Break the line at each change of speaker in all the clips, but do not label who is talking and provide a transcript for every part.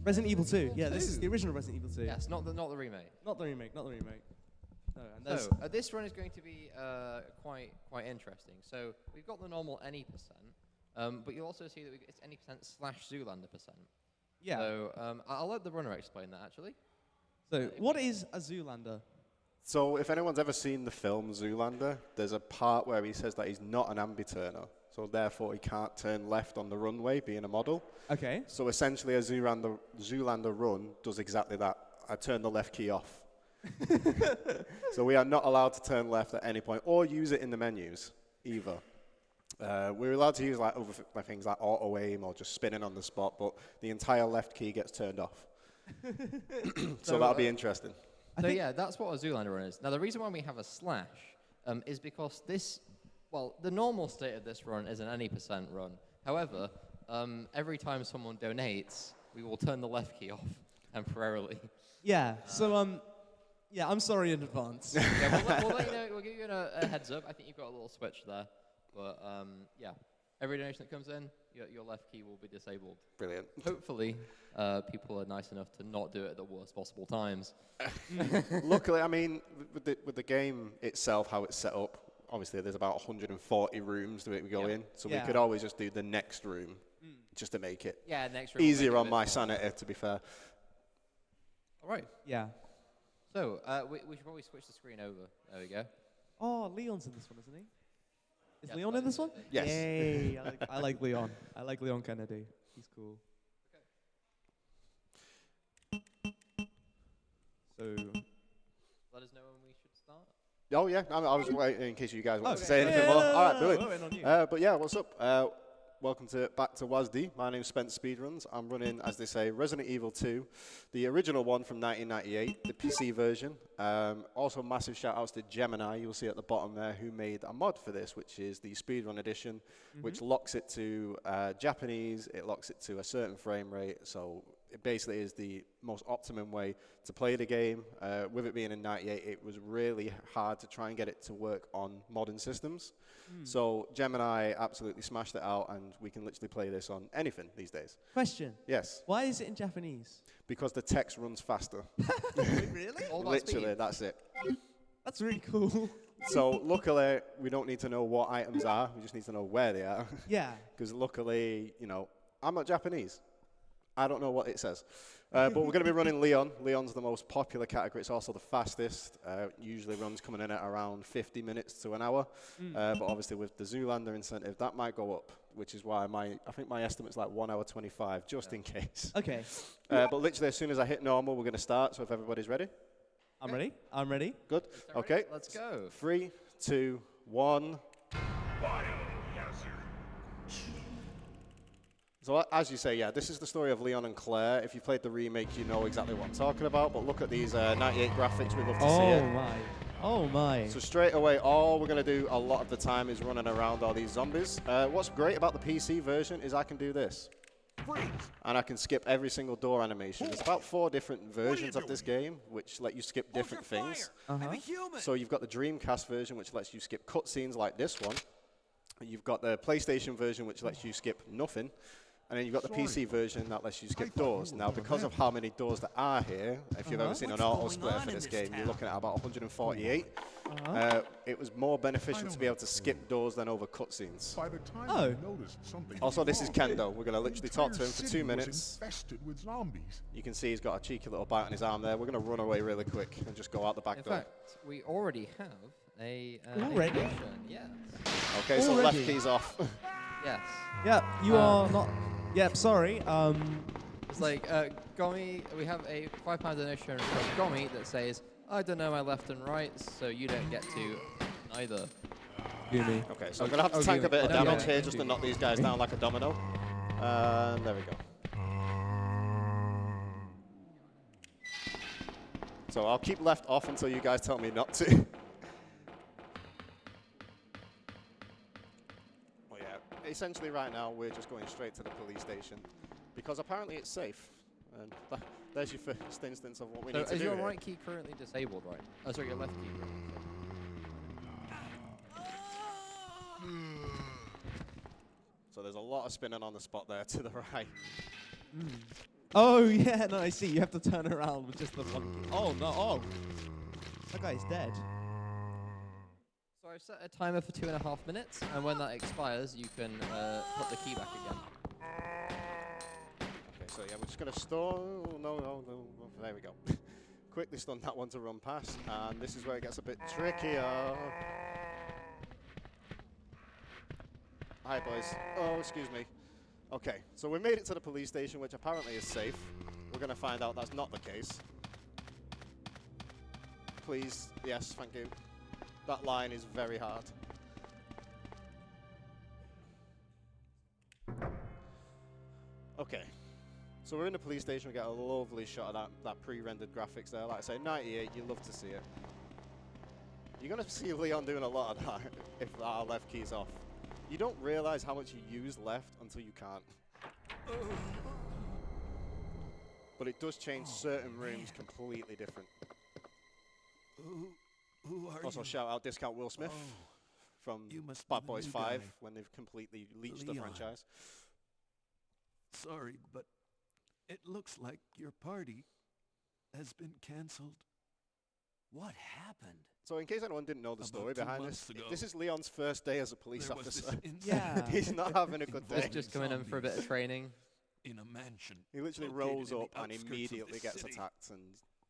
Resident Evil 2. Yeah, this is the original Resident Evil 2.
Yes, not the remake.
Not the remake. Not the remake. No, and
So this run is going to be quite interesting. So we've got the normal any %, but you'll also see that it's any % / Zoolander %.
yeah.
So I'll let the runner explain that actually.
So what is a Zoolander?
So if anyone's ever seen the film Zoolander, there's a part where he says that he's not an ambi-turner, so therefore he can't turn left on the runway, being a model.
Okay.
So essentially a Zoolander run does exactly that. I turn the left key off. So we are not allowed to turn left at any point, or use it in the menus, either. We're allowed to use other things like auto aim or just spinning on the spot, but the entire left key gets turned off. So that'll be interesting.
So yeah, that's what a Zoolander run is. Now the reason why we have a / is because the normal state of this run is an any % run. However, every time someone donates, we will turn the left key off temporarily.
Yeah. So yeah, I'm sorry in advance.
Yeah, we'll let you know. We'll give you a heads up. I think you've got a little switch there, but yeah, every donation that comes in, your left key will be disabled.
Brilliant.
Hopefully, people are nice enough to not do it at the worst possible times.
Luckily, I mean, with the game itself, how it's set up, obviously there's about 140 rooms that we go in, so we could always just do the next room, just to make it
next room
easier on my sanity, to be fair.
All right.
Yeah.
So we should probably switch the screen over. There we go.
Oh, Leon's in this one, isn't he? Is
Yes,
Leon in this one?
Yes.
Yay! I like Leon. I like Leon Kennedy. He's cool. So.
Let us know when we should start.
Oh yeah, I was waiting in case you guys want to
Okay.
say anything more. All right, brilliant.
We're waiting on you.
But yeah, what's up? Welcome back to WASD. My name's SpenceSpeedruns. I'm running, as they say, Resident Evil 2, the original one from 1998, the PC version. Also, massive shout-outs to Gemini, you'll see at the bottom there, who made a mod for this, which is the Speedrun edition, which locks it to Japanese, it locks it to a certain frame rate, so it basically is the most optimum way to play the game. With it being in 98, it was really hard to try and get it to work on modern systems. So Gemini absolutely smashed it out, and we can literally play this on anything these days.
Question.
Yes.
Why is it in Japanese?
Because the text runs faster.
Really?
All about
Literally,
speed.
that's it.
That's really cool.
So luckily, we don't need to know what items are. We just need to know where they are.
Yeah.
Because luckily, you know, I'm not Japanese. I don't know what it says. But we're going to be running Leon. Leon's the most popular category. It's also the fastest. Usually runs coming in at around 50 minutes to an hour. But obviously with the Zoolander incentive, that might go up, which is why I think my estimate's like 1 hour 25, just in case.
Okay.
But literally as soon as I hit normal, we're going to start. So if everybody's ready.
I'm ready. I'm ready.
Good. Okay.
Let's go.
3, 2, 1. So as you say, yeah, this is the story of Leon and Claire. If you played the remake, you know exactly what I'm talking about. But look at these 98 graphics. We love to see it.
Oh my. Oh my.
So straight away, all we're going to do a lot of the time is running around all these zombies. What's great about the PC version is I can do this. And I can skip every single door animation. There's about 4 different versions of this game, which let you skip different things. So you've got the Dreamcast version, which lets you skip cutscenes like this one. You've got the PlayStation version, which lets you skip nothing. And then you've got the PC version that lets you skip doors. Now, because of how many doors there are here, if you've ever seen an auto splitter for this game, you're looking at about 148. It was more beneficial to be able to skip doors than over cutscenes. Also, this is Kendo. We're going to literally talk to him for 2 minutes. You can see he's got a cheeky little bite on his arm there. We're going to run away really quick and just go out the back door.
In fact, we already have a
Already?
mission. Yes.
Okay, so left key's off.
Yes.
Yeah, you are not. Yep, sorry.
It's like Gomi. We have a £5 donation from Gomi that says, "I don't know my left and right, so you don't get to neither."
Gumi.
Okay, so I'm going to have to tank a bit of damage here just to knock these guys down like a domino. And there we go. So I'll keep left off until you guys tell me not to. Well, yeah, essentially right now we're just going straight to the police station because apparently it's safe. And there's your first instance of what we need to do.
Is your
here.
right key currently disabled, right? Oh, sorry, your left key.
So there's a lot of spinning on the spot there to the right.
Oh, yeah, no, I see. You have to turn around with just the one key. Oh, no, oh. That guy's dead.
So I've set a timer for 2.5 minutes, and when that expires, you can put the key back again.
Okay, so yeah, we're just going to store. No. There we go. Quickly stun that one to run past, and this is where it gets a bit trickier. Hi, boys. Oh, excuse me. Okay, so we made it to the police station, which apparently is safe. We're going to find out that's not the case. Please, yes, thank you. That line is very hard. Okay, so we're in the police station. We get a lovely shot of that pre-rendered graphics there. Like I say, 98, you love to see it. You're going to see Leon doing a lot of that if our left key's off. You don't realize how much you use left until you can't. But it does change certain rooms completely different.
Who are
Also,
you?
shout out Discount Will Smith from
You must
Bad
be the
Boys
new
5
guy.
when they've completely leached the
Leon.
franchise.
Sorry, but it looks like your party has been cancelled. What happened?
So in case anyone didn't know the
About
story
2
behind
months
this,
ago,
this is Leon's first day as a police
There was this
officer.
incident
He's not having a good
involving
day.
Just coming in for a bit of training.
in a mansion.
He literally
located
rolls
in the
up and
outskirts of
immediately
this
gets
city.
attacked, and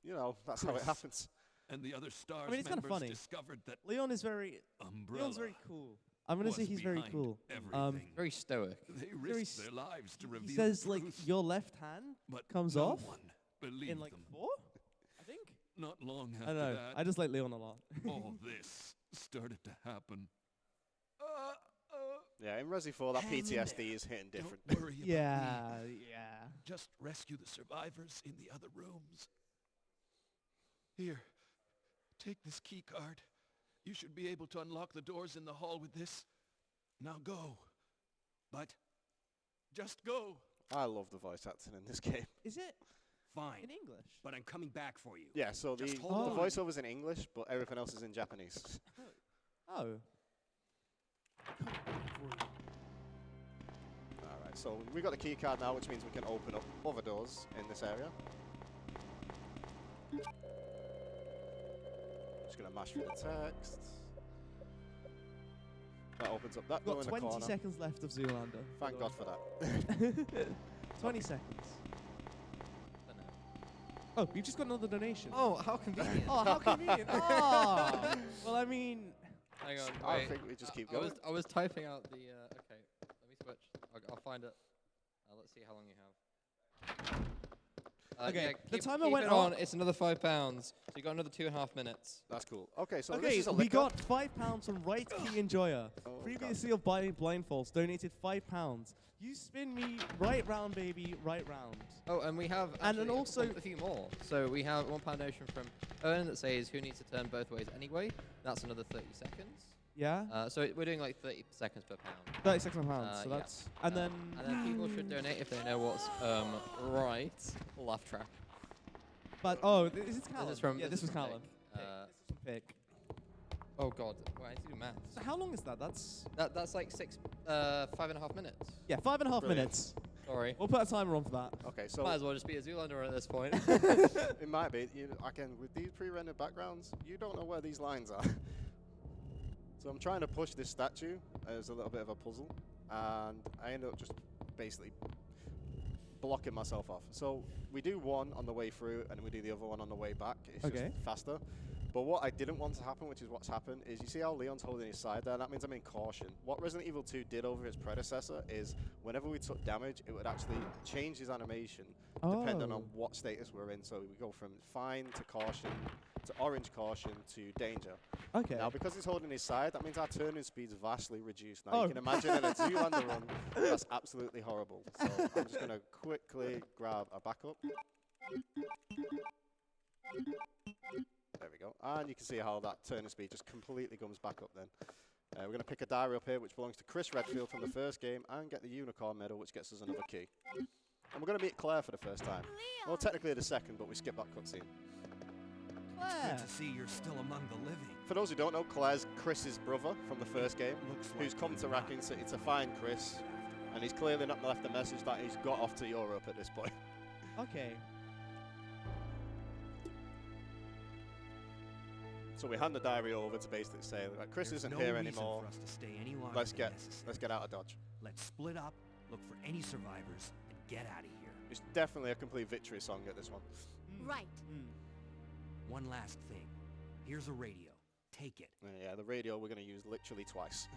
you know that's how it
Chris.
happens.
And the other stars
I mean, it's kinda
members
funny.
discovered that
Leon is very...
Umbrella
Leon's very cool. I'm going to say
was
he's very
behind
cool.
everything.
Very stoic.
They
very
risked
s-
their lives to reveal
He says,
the
like,
truth,
your left hand
but
comes
no
off
one believed
in, like,
them.
4? I think?
Not long
I
after
don't know.
that,
I just like Leon a lot.
all this started to happen.
Yeah, in Resi 4, that
Hang in
PTSD
there.
is hitting different.
Don't worry about me.
Yeah.
Just rescue the survivors in the other rooms. Here, take this key card. You should be able to unlock the doors in the hall with this. Now go. But just go.
I love the voice acting in this game.
Is it
Fine,
in English?
but I'm coming back for you.
Yeah, so the
Just hold
on.
voiceover's in English, but everything else is in Japanese.
Oh.
Alright, so we've got the key card now, which means we can open up other doors in this area. Just gonna mash through the text. That opens up that
We've
door
got
in the
20
corner.
seconds left of Zoolander.
Thank God for that.
20 seconds. Oh, we've just got another donation.
Oh, how convenient.
Oh, how convenient. Oh. Well, I mean...
Hang on,
I
wait.
think we just keep
I
going.
was, I was typing out the, okay, let me switch. I'll find it. Let's see how long you have.
Okay,
yeah,
the
keep-
timer
keep
went
it on.
on.
It's another £5, so you got another 2.5 minutes.
That's cool. Okay, so this
Okay,
is a
we
liquor.
got £5 from Right Key Enjoyer.
Oh,
Previously of Blindfolds donated £5. You spin me right round, baby, right round.
Oh, and we have
And then
actually
also-
a few more. So we have £1 donation from Owen that says, who needs to turn both ways anyway? That's another 30 seconds.
Yeah?
So we're doing like 30 seconds per pound.
36 pounds, so
yeah.
that's... And then...
And then people should donate if they know what's right. Laugh track.
But, oh, this is Callum.
This is from.
Yeah, this was
from
Callum.
Pick.
This is from Pick.
Oh god, wait, I need to do maths.
So how long is that? That's...
That's like 5.5 minutes.
Yeah, 5.5
Brilliant.
minutes.
Sorry.
We'll put a timer on for that.
Okay, so
Might as well just be a Zoolander at this point.
it might be. Again, with these pre-rendered backgrounds, you don't know where these lines are. So I'm trying to push this statue as a little bit of a puzzle, and I end up just basically blocking myself off. So we do one on the way through, and we do the other one on the way back. It's
Okay.
just faster. But what I didn't want to happen, which is what's happened, is you see how Leon's holding his side there? That means I'm in caution. What Resident Evil 2 did over its predecessor is whenever we took damage, it would actually change his animation depending on
Oh.
what status we're in. So we go from fine to caution, to orange caution, to danger.
Okay.
Now, because he's holding his side, that means our turning speed's vastly reduced. Now,
Oh.
you can imagine in a Zoolander run, that's absolutely horrible. So I'm just going to quickly grab a backup. There we go. And you can see how that turning speed just completely comes back up then. We're going to pick a diary up here, which belongs to Chris Redfield from the first game, and get the Unicorn Medal, which gets us another key. And we're going to meet Claire for the first time. Well, technically the second, but we skip that cutscene.
Claire.
Good to see you're still among the living.
For those who don't know, Claire's Chris's brother from the first game,
Looks
who's
like
come
you're
to
not.
Raccoon City to find Chris, and he's clearly not left a message that he's got off to Europe at this point.
Okay.
So we hand the diary over to basically say, like, Chris
There's
isn't
no
here
reason
anymore.
for us to stay any longer
Let's
than
get
necessary.
out of Dodge.
Let's split up, look for any survivors, and get out of here.
It's definitely a complete victory song at this one.
Right.
One last thing. Here's a radio. Take it.
Yeah, the radio we're going to use literally twice.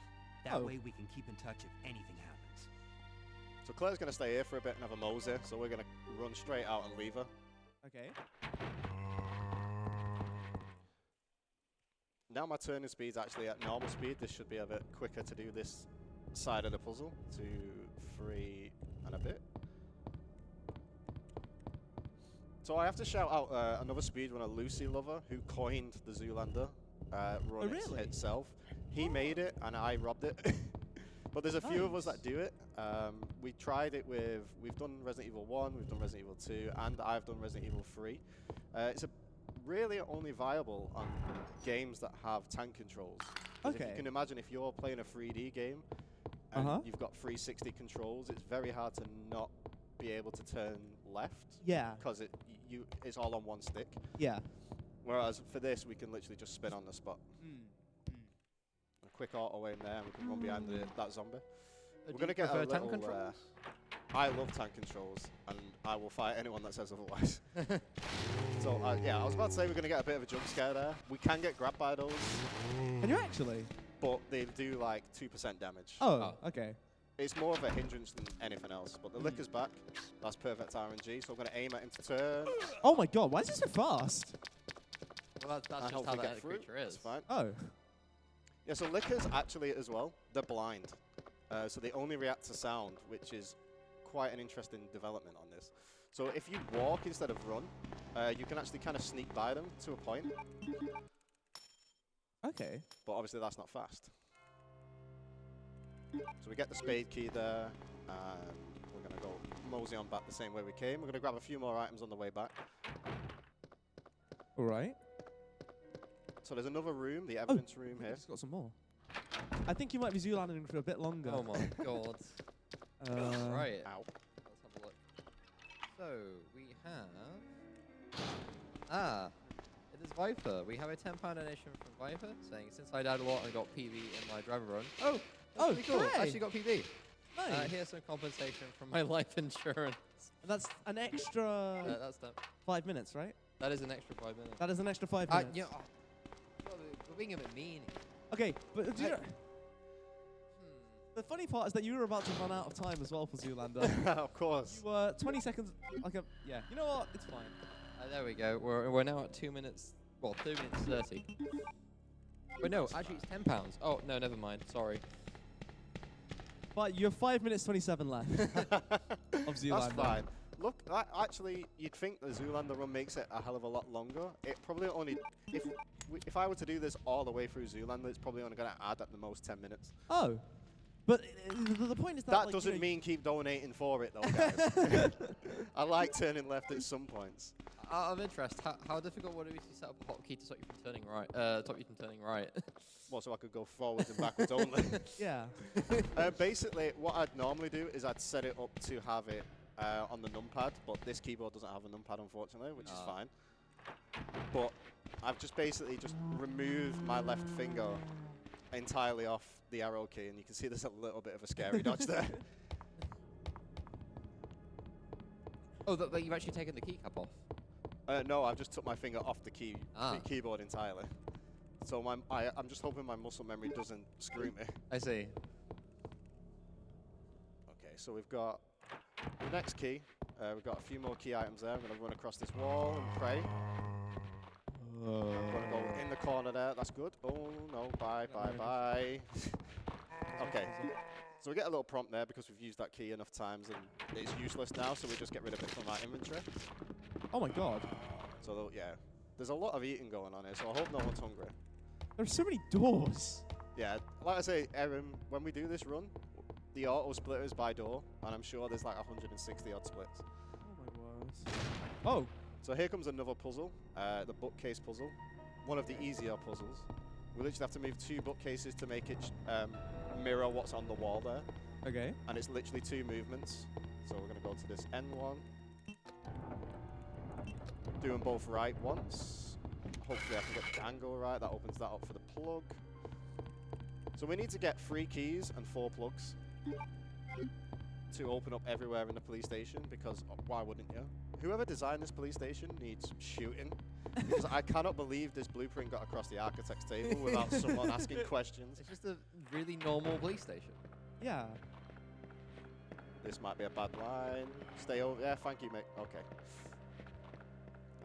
That
Oh.
way we can keep in touch if anything happens.
So Claire's going to stay here for a bit and have a mosey, so we're going to run straight out and leave her.
Okay.
Now my turning speed's actually at normal speed. This should be a bit quicker to do this side of the puzzle. 2, 3, and a bit. So I have to shout out another speedrunner, Lucy Lover, who coined the Zoolander run
really?
itself. He made it, and I robbed it. But there's a few of us that do it. We tried it with, we've done Resident Evil 1, we've done Resident Evil 2, and I've done Resident Evil 3. It's really only viable on games that have tank controls. 'Cause if
Okay.
you can imagine, if you're playing a 3D game and
Uh-huh.
you've got 360 controls, it's very hard to not be able to turn left
Yeah.
because it's all on one stick.
Yeah.
Whereas for this, we can literally just spin on the spot. A quick auto aim there, and we can run behind that zombie. We're going to get a
tank
little,
controls.
I love tank controls, and I will fight anyone that says otherwise. So, yeah, I was about to say we're going to get a bit of a jump scare there. We can get grabbed by those,
Can you actually?
but they do like 2% damage.
Oh, okay.
It's more of a hindrance than anything else. But the licker's back. That's perfect RNG, so I'm going to aim at him to turn.
Oh my god, why is it so fast?
Well, that's
and
just how
hopefully
that
get through.
creature is.
That's fine.
Oh.
Yeah, so lickers actually as well, they're blind. So they only react to sound, which is quite an interesting development on this. So if you walk instead of run, you can actually kind of sneak by them to a point.
Okay.
But obviously that's not fast. So we get the spade key there, and we're going to go mosey on back the same way we came. We're going to grab a few more items on the way back.
All right.
So there's another room, the evidence room here.
Just got some more. I think you might be Zoolandering for a bit longer.
Oh my god. Right.
Ow.
Let's have a look. So we have. It is Viper. We have a £10 donation from Viper saying, since I died a lot and got PB in my driver run. Oh, that's pretty cool.
hey.
Actually got PB.
Nice.
Here's some compensation from my life insurance.
And that's an extra
That's done.
5 minutes, right?
That is an extra 5 minutes.
That is an extra 5 minutes.
Yeah. We're being a bit mean.
Okay, but do you know, the funny part is that you were about to run out of time as well for Zoolander.
Of course.
You were 20 seconds. Yeah. You know what? It's fine.
There we go. We're now at 2 minutes. Well, 2 minutes 30. But no, actually it's £10. Oh no, never mind. Sorry.
But you have 5 minutes 27 left of Zoolander.
That's fine. Look, actually, you'd think the Zoolander run makes it a hell of a lot longer. It probably only, if I were to do this all the way through Zoolander, it's probably only going to add at the most 10 minutes.
Oh. But the point is that,
That
like,
doesn't
you know,
mean keep donating for it, though, guys. I like turning left at some points.
Out of interest, how difficult would it be to set up a hotkey to stop you from turning right? Stop you from turning right.
Well, so I could go forwards and backwards only.
Yeah.
Basically, what I'd normally do is I'd set it up to have it on the numpad, but this keyboard doesn't have a numpad, unfortunately, which is fine. But I've just basically just removed my left finger entirely off the arrow key, and you can see there's a little bit of a scary dodge there.
Oh, but you've actually taken the keycap off.
No, I've just took my finger off the keyboard entirely. So I'm just hoping my muscle memory doesn't screw me.
I see.
Okay, so we've got the next key. We've got a few more key items there. I'm going to run across this wall and pray. I'm going to go in the corner there. That's good. Oh, no. Bye. Okay. So we get a little prompt there because we've used that key enough times and it's useless now, so we just get rid of it from our inventory.
Oh my god.
So, yeah. There's a lot of eating going on here, so I hope no one's hungry.
There's so many doors.
Yeah, like I say, when we do this run, the auto splitter is by door, and I'm sure there's like 160 odd splits.
Oh my words. Oh.
So here comes another puzzle, the bookcase puzzle. One of the easier puzzles. We literally have to move 2 bookcases to make it mirror what's on the wall there.
Okay.
And it's literally 2 movements. So we're going to go to this N one. do them both right once. Hopefully I can get the angle right. That opens that up for the plug. So we need to get 3 keys and 4 plugs to open up everywhere in the police station, because why wouldn't you? Whoever designed this police station needs shooting, because I cannot believe this blueprint got across the architect's table without someone asking questions.
It's just a really normal police station.
Yeah.
This might be a bad line. Stay over. Yeah, thank you, mate. Okay.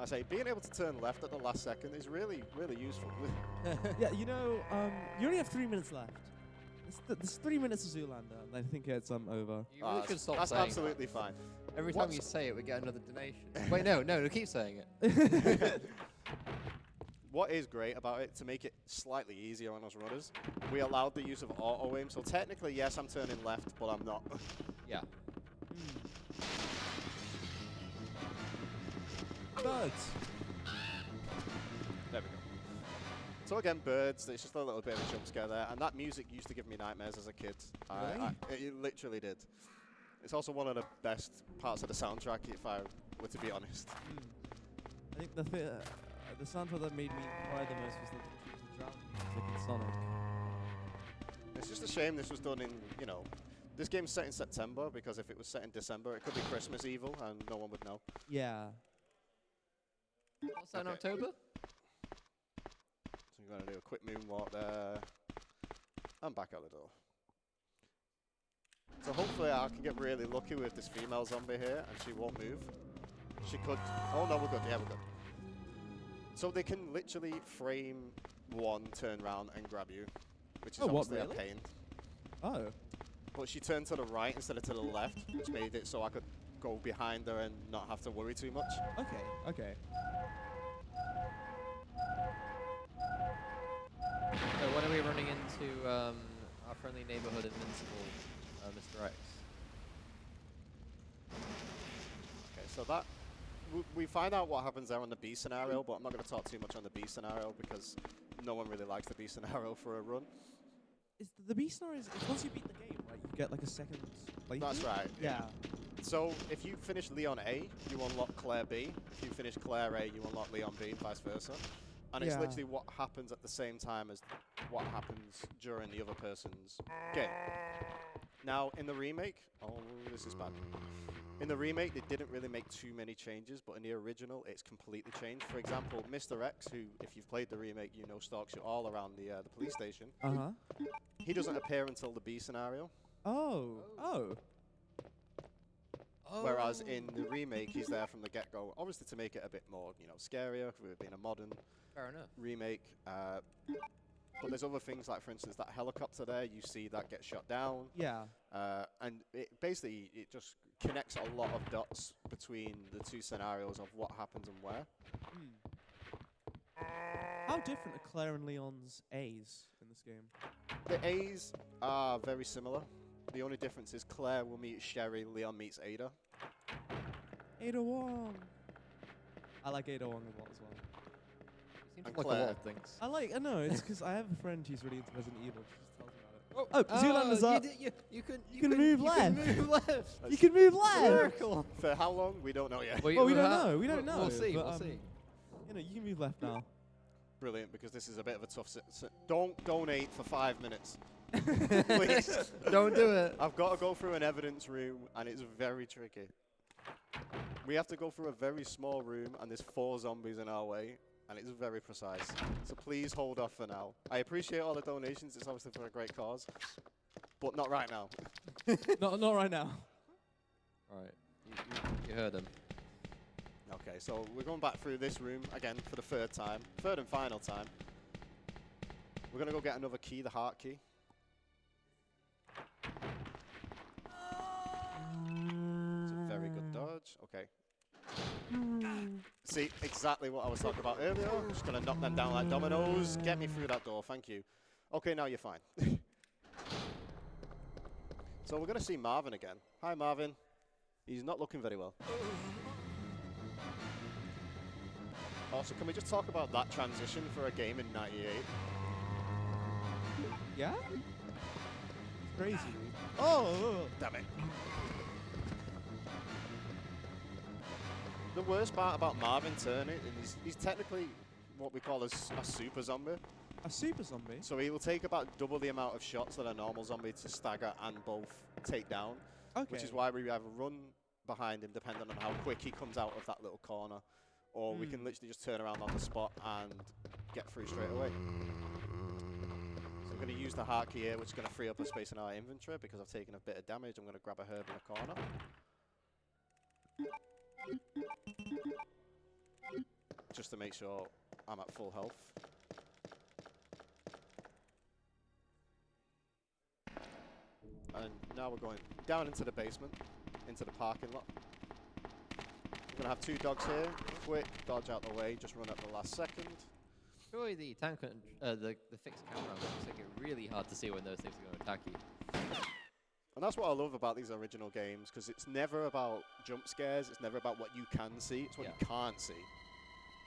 I say, being able to turn left at the last second is really, really useful.
Yeah, you know, you only have 3 minutes left. There's 3 minutes of Zoolander, and I think it's over.
You really should stop
That's
saying
absolutely fine.
that. Every time you say it, we get another donation. Wait, no, keep saying it.
What is great about it, to make it slightly easier on us runners, we allowed the use of auto aim. So technically, yes, I'm turning left, but I'm not.
Yeah.
Birds.
There we go. So again, birds, it's just a little bit of a jump scare there, and that music used to give me nightmares as a kid.
Really?
It literally did. It's also one of the best parts of the soundtrack, if I were to be honest.
I think the soundtrack that made me cry the most was the drown music in Sonic.
It's just a shame this was done in, you know, this game's set in September, because if it was set in December, it could be Christmas evil, and no one would know.
Yeah.
What's that in
Okay.
October?
So you're going to do a quick moonwalk there, and back out the door. So hopefully I can get really lucky with this female zombie here, and she won't move. She could. Oh no, we're good. Yeah, we're good. So they can literally frame one, turn around, and grab you, which is obviously
really?
a pain.
Oh.
But she turned to the right instead of to the left, which made it so I could go behind her and not have to worry too much.
Okay. Okay.
So when are we running into our friendly neighborhood invincible, Mr. X?
Okay, so that we find out what happens there on the B scenario, but I'm not going to talk too much on the B scenario because no one really likes the B scenario for a run.
Is the B scenario is once you beat the game, right? You get like a second playthrough.
That's right.
Yeah.
So if you finish Leon A, you unlock Claire B. If you finish Claire A, you unlock Leon B, and vice versa. And it's
Yeah.
literally what happens at the same time as what happens during the other person's game. Now, in the remake, oh, this is bad. In the remake, they didn't really make too many changes, but in the original, it's completely changed. For example, Mr. X, who, if you've played the remake, you know stalks you all around the police station, he doesn't appear until the B scenario.
Oh. Oh.
Whereas in the remake, he's there from the get-go, obviously to make it a bit more, you know, scarier, with it being a modern
Fair enough.
remake. But there's other things, like, for instance, that helicopter there, you see that get shot down.
Yeah.
And it basically, it just connects a lot of dots between the two scenarios of what happens and where.
How different are Claire and Leon's A's in this game?
The A's are very similar. The only difference is Claire will meet Sherry, Leon meets Ada.
Ada Wong. I like Ada Wong a lot as well.
Seems
And
like a
Claire.
lot of things.
I know, it's because I have a friend who's really into Resident Evil. She just tells me about it.
Oh,
Zoolander's up.
You
can move left.
You can move left.
You can move left!
Miracle.
For how long? We don't know yet.
Well, we don't know. We don't know.
We'll see.
but,
We'll see.
You know, you can move left now.
Brilliant, because this is a bit of a tough... Don't donate for 5 minutes. Please.
Don't do it.
I've got to go through an evidence room, and it's very tricky. We have to go through a very small room, and there's 4 zombies in our way, and it's very precise. So please hold off for now. I appreciate all the donations. It's obviously for a great cause, but not right now.
Not right now.
All right. You heard him.
Okay, so we're going back through this room again for the third and final time. We're going to go get another key, the heart key. It's a very good dodge. Okay. See, exactly what I was talking about earlier. Just going to knock them down like dominoes. Get me through that door, thank you. Okay, now you're fine. So we're going to see Marvin again. Hi, Marvin. He's not looking very well. Also, can we just talk about that transition for a game in '98?
Yeah? It's crazy. Oh!
Damn it. The worst part about Marvin Turner is he's technically what we call a super zombie.
A super zombie?
So he will take about double the amount of shots that a normal zombie to stagger and both take down.
Okay.
Which is why we either run behind him depending on how quick he comes out of that little corner, or we can literally just turn around on the spot and get through straight away. So I'm going to use the heart key here, which is going to free up a space in our inventory because I've taken a bit of damage. I'm going to grab a herb in the corner. Just to make sure I'm at full health. And now we're going down into the basement, into the parking lot. We're going to have 2 dogs here. Quick, dodge out the way, just run at the last second.
Surely the the fixed camera makes it really hard to see when those things are going to attack you.
And that's what I love about these original games, because it's never about jump scares, it's never about what you can see, it's what you can't see.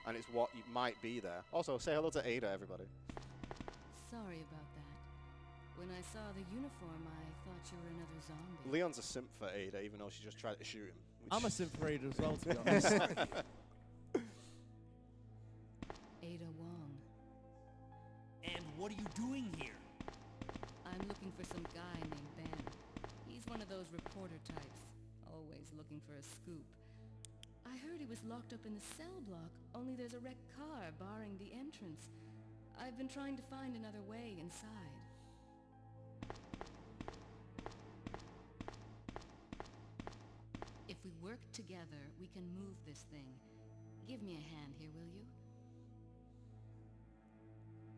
And it's what might be there. Also, say hello to Ada, everybody.
Sorry about that. When I saw the uniform, I thought you were another zombie.
Leon's a simp for Ada, even though she just tried to shoot him.
I'm a simp for Ada as well, to be honest.
Ada Wong.
And what are you doing here?
I'm looking for some guy named Ben. He's one of those reporter types, always looking for a scoop. I heard he was locked up in the cell block, only there's a wrecked car barring the entrance. I've been trying to find another way inside. If we work together, we can move this thing. Give me a hand here, will you?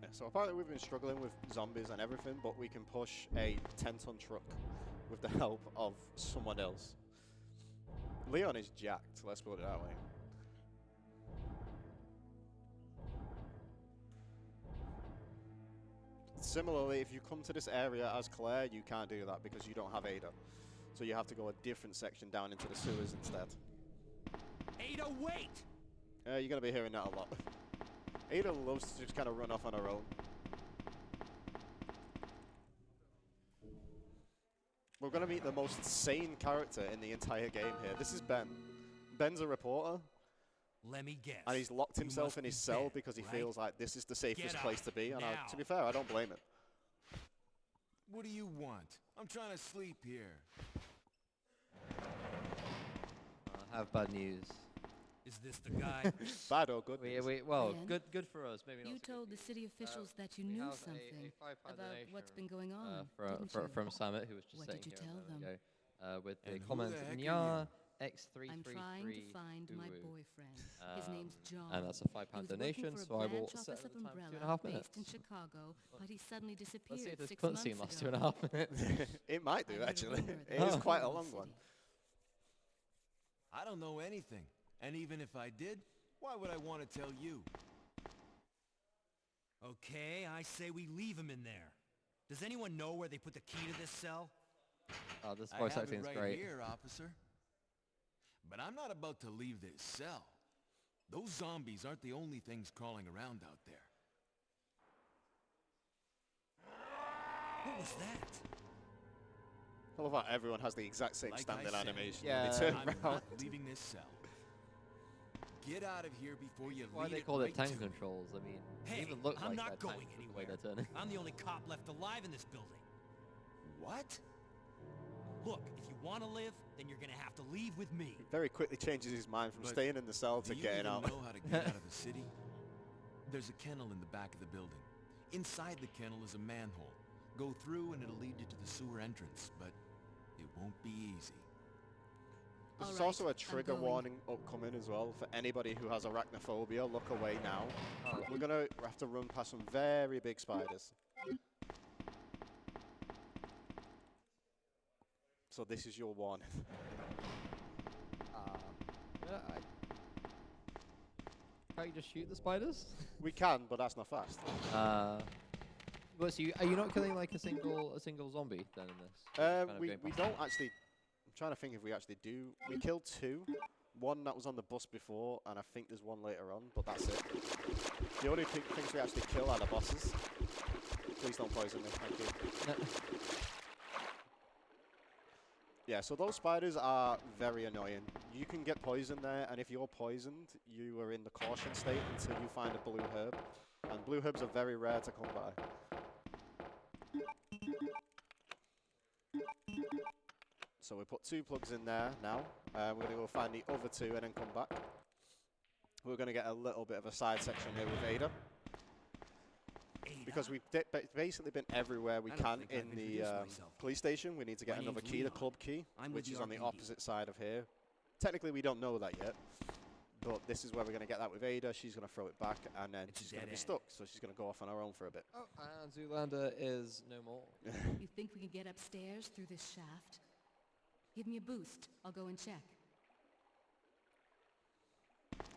Yeah, so apparently we've been struggling with zombies and everything, but we can push a 10-ton truck with the help of someone else. Leon is jacked, let's put it that way. Similarly, if you come to this area as Claire, you can't do that because you don't have Ada. So you have to go a different section down into the sewers instead.
Ada, wait!
You're going to be hearing that a lot. Ada loves to just kind of run off on her own. We're going to meet the most sane character in the entire game here. This is Ben. Ben's a reporter.
Let me guess.
And he's locked himself in his cell
Ben,
because he
right?
feels like this is the safest
Get
place
out
to be. And to be
now.
fair, I don't blame him.
What do you want? I'm trying to sleep here.
I have bad news.
Is this the guy?
Bad or good?
Well,
Ben?
good for us. Maybe
You
not. so
told
good
the
for you.
city officials that you
We
knew
have
something
a £5
about what's
donation,
been going on, didn't you?
from Samet, who was just
What
sitting
did you
here a
tell
moment
them?
ago, with the
And who
comment
the heck are
Nya
I'm
X333.
trying to find my
Uwu."
boyfriend. His name's John.
And that's a £5
He was working
donation,
for a
so I will
branch
set
office
the
of
time for
Umbrella
2.5 minutes.
based in Chicago, but he suddenly
Let's see
disappeared
if this
6
punt
months
scene lasts
ago.
2.5 minutes.
It might do,
I heard a
actually.
rumor that
It
he
is
was
quite a
in the
long one.
city.
I don't know anything. And even if I did, why would I want to tell you?
Okay, I say we leave him in there. Does anyone know where they put the key to this cell?
Oh, this
I
voice
have
acting
it
is
right
great.
here, officer. But I'm not about to leave this cell. Those zombies aren't the only things crawling around out there.
What was that?
I love how everyone has the exact same
Like I
standard
said,
animation.
Yeah.
They turn
I'm
around.
not leaving this cell. Get out of here before you
Why
lead
they
it
call
right
it tank
to me.
controls? I mean,
Hey,
they even look
I'm
like
not
they're
going
tanks with the way
anywhere.
they're turning.
I'm the only cop left alive in this building.
What?
Look, if you want to live, then you're gonna have to leave with me.
Very quickly changes his mind from
But
staying in the cell to
Do you
getting
even
out.
know how to get out of the city? There's a kennel in the back of the building. Inside the kennel is a manhole. Go through and it'll lead you to the sewer entrance, but it won't be easy.
There's
All right,
also a
I'm
trigger
going.
warning upcoming as well for anybody who has arachnophobia. Look away now. We're gonna have to run past some very big spiders. So this is your warning.
Can't you just shoot the spiders?
We can, but that's not fast.
But so are you not killing like a single zombie then in this? Kind of
We
going past
don't actually. I'm trying to think if we actually do. We killed 2. One that was on the bus before, and I think there's one later on, but that's it. The only things we actually kill are the bosses. Please don't poison me, thank you.
No.
Yeah, so those spiders are very annoying. You can get poisoned there, and if you're poisoned, you are in the caution state until you find a blue herb. And blue herbs are very rare to come by. So we put 2 plugs in there now. We're going to go find the other 2 and then come back. We're going to get a little bit of a side section here with Ada. Because we've basically been everywhere we can in the police station. We need to get another key, the club key, which is on the opposite side of here. Technically, we don't know that yet. But this is where we're going to get that with Ada. She's going to throw it back, and then she's going to be stuck. So she's going to go off on her own for a bit.
Oh, and Zoolander is no more.
You think we can get upstairs through this shaft? Give me a boost. I'll go and check.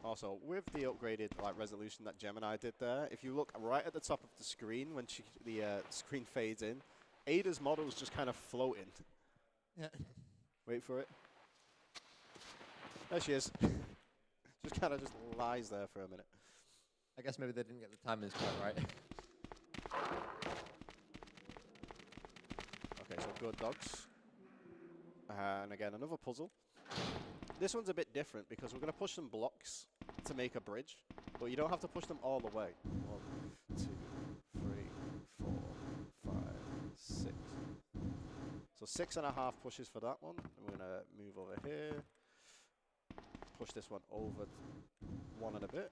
Also, with the upgraded resolution that Gemini did there, if you look right at the top of the screen when the screen fades in, Ada's model is just kind of floating.
Yeah.
Wait for it. There she is. Just kind of just lies there for a minute.
I guess maybe they didn't get the timings quite right.
Okay, so good dogs. And again, another puzzle. This one's a bit different because we're going to push some blocks to make a bridge, but you don't have to push them all the way. 1, 2, 3, 4, 5, 6. So 6.5 pushes for that one. And we're going to move over here. Push this one over 1 and a bit.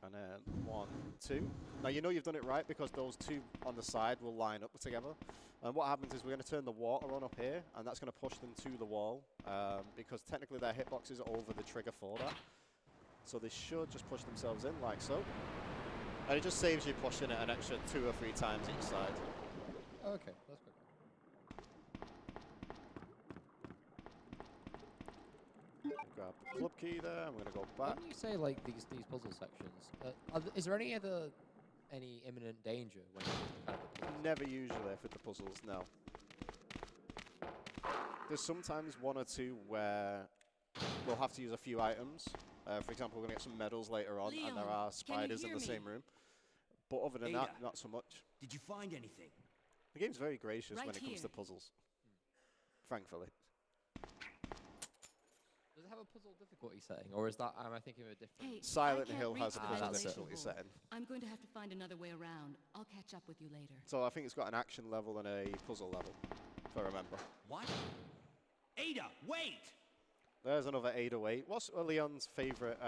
And then 1, 2. Now you know you've done it right because those 2 on the side will line up together. And what happens is we're going to turn the water on up here, and that's going to push them to the wall, because technically their hitbox is over the trigger for that. So they should just push themselves in like so. And it just saves you pushing it an extra 2 or 3 times each side.
Okay, that's good.
Grab the club key there. I'm going to go back.
When you say like these puzzle sections, is there any imminent danger when you kind of
Never usually with the puzzles, no. There's sometimes 1 or 2 where we'll have to use a few items. For example, we're going to get some medals later on, and there are spiders in the same room. But other than that, not so much.
Did you find anything?
The game's very gracious
Right
when it comes to
here.
puzzles. Thankfully.
Does it have a puzzle difficulty setting, or is that am I thinking of a different?
Hey,
Silent
I can't
Hill has
reach
a
the
puzzle
that's it.
difficulty
ventilation
setting.
hole. I'm going to have to find another way around. I'll catch up with you later.
So I think it's got an action level and a puzzle level, if I remember.
What? Ada, wait!
There's another 808. What's Leon's favourite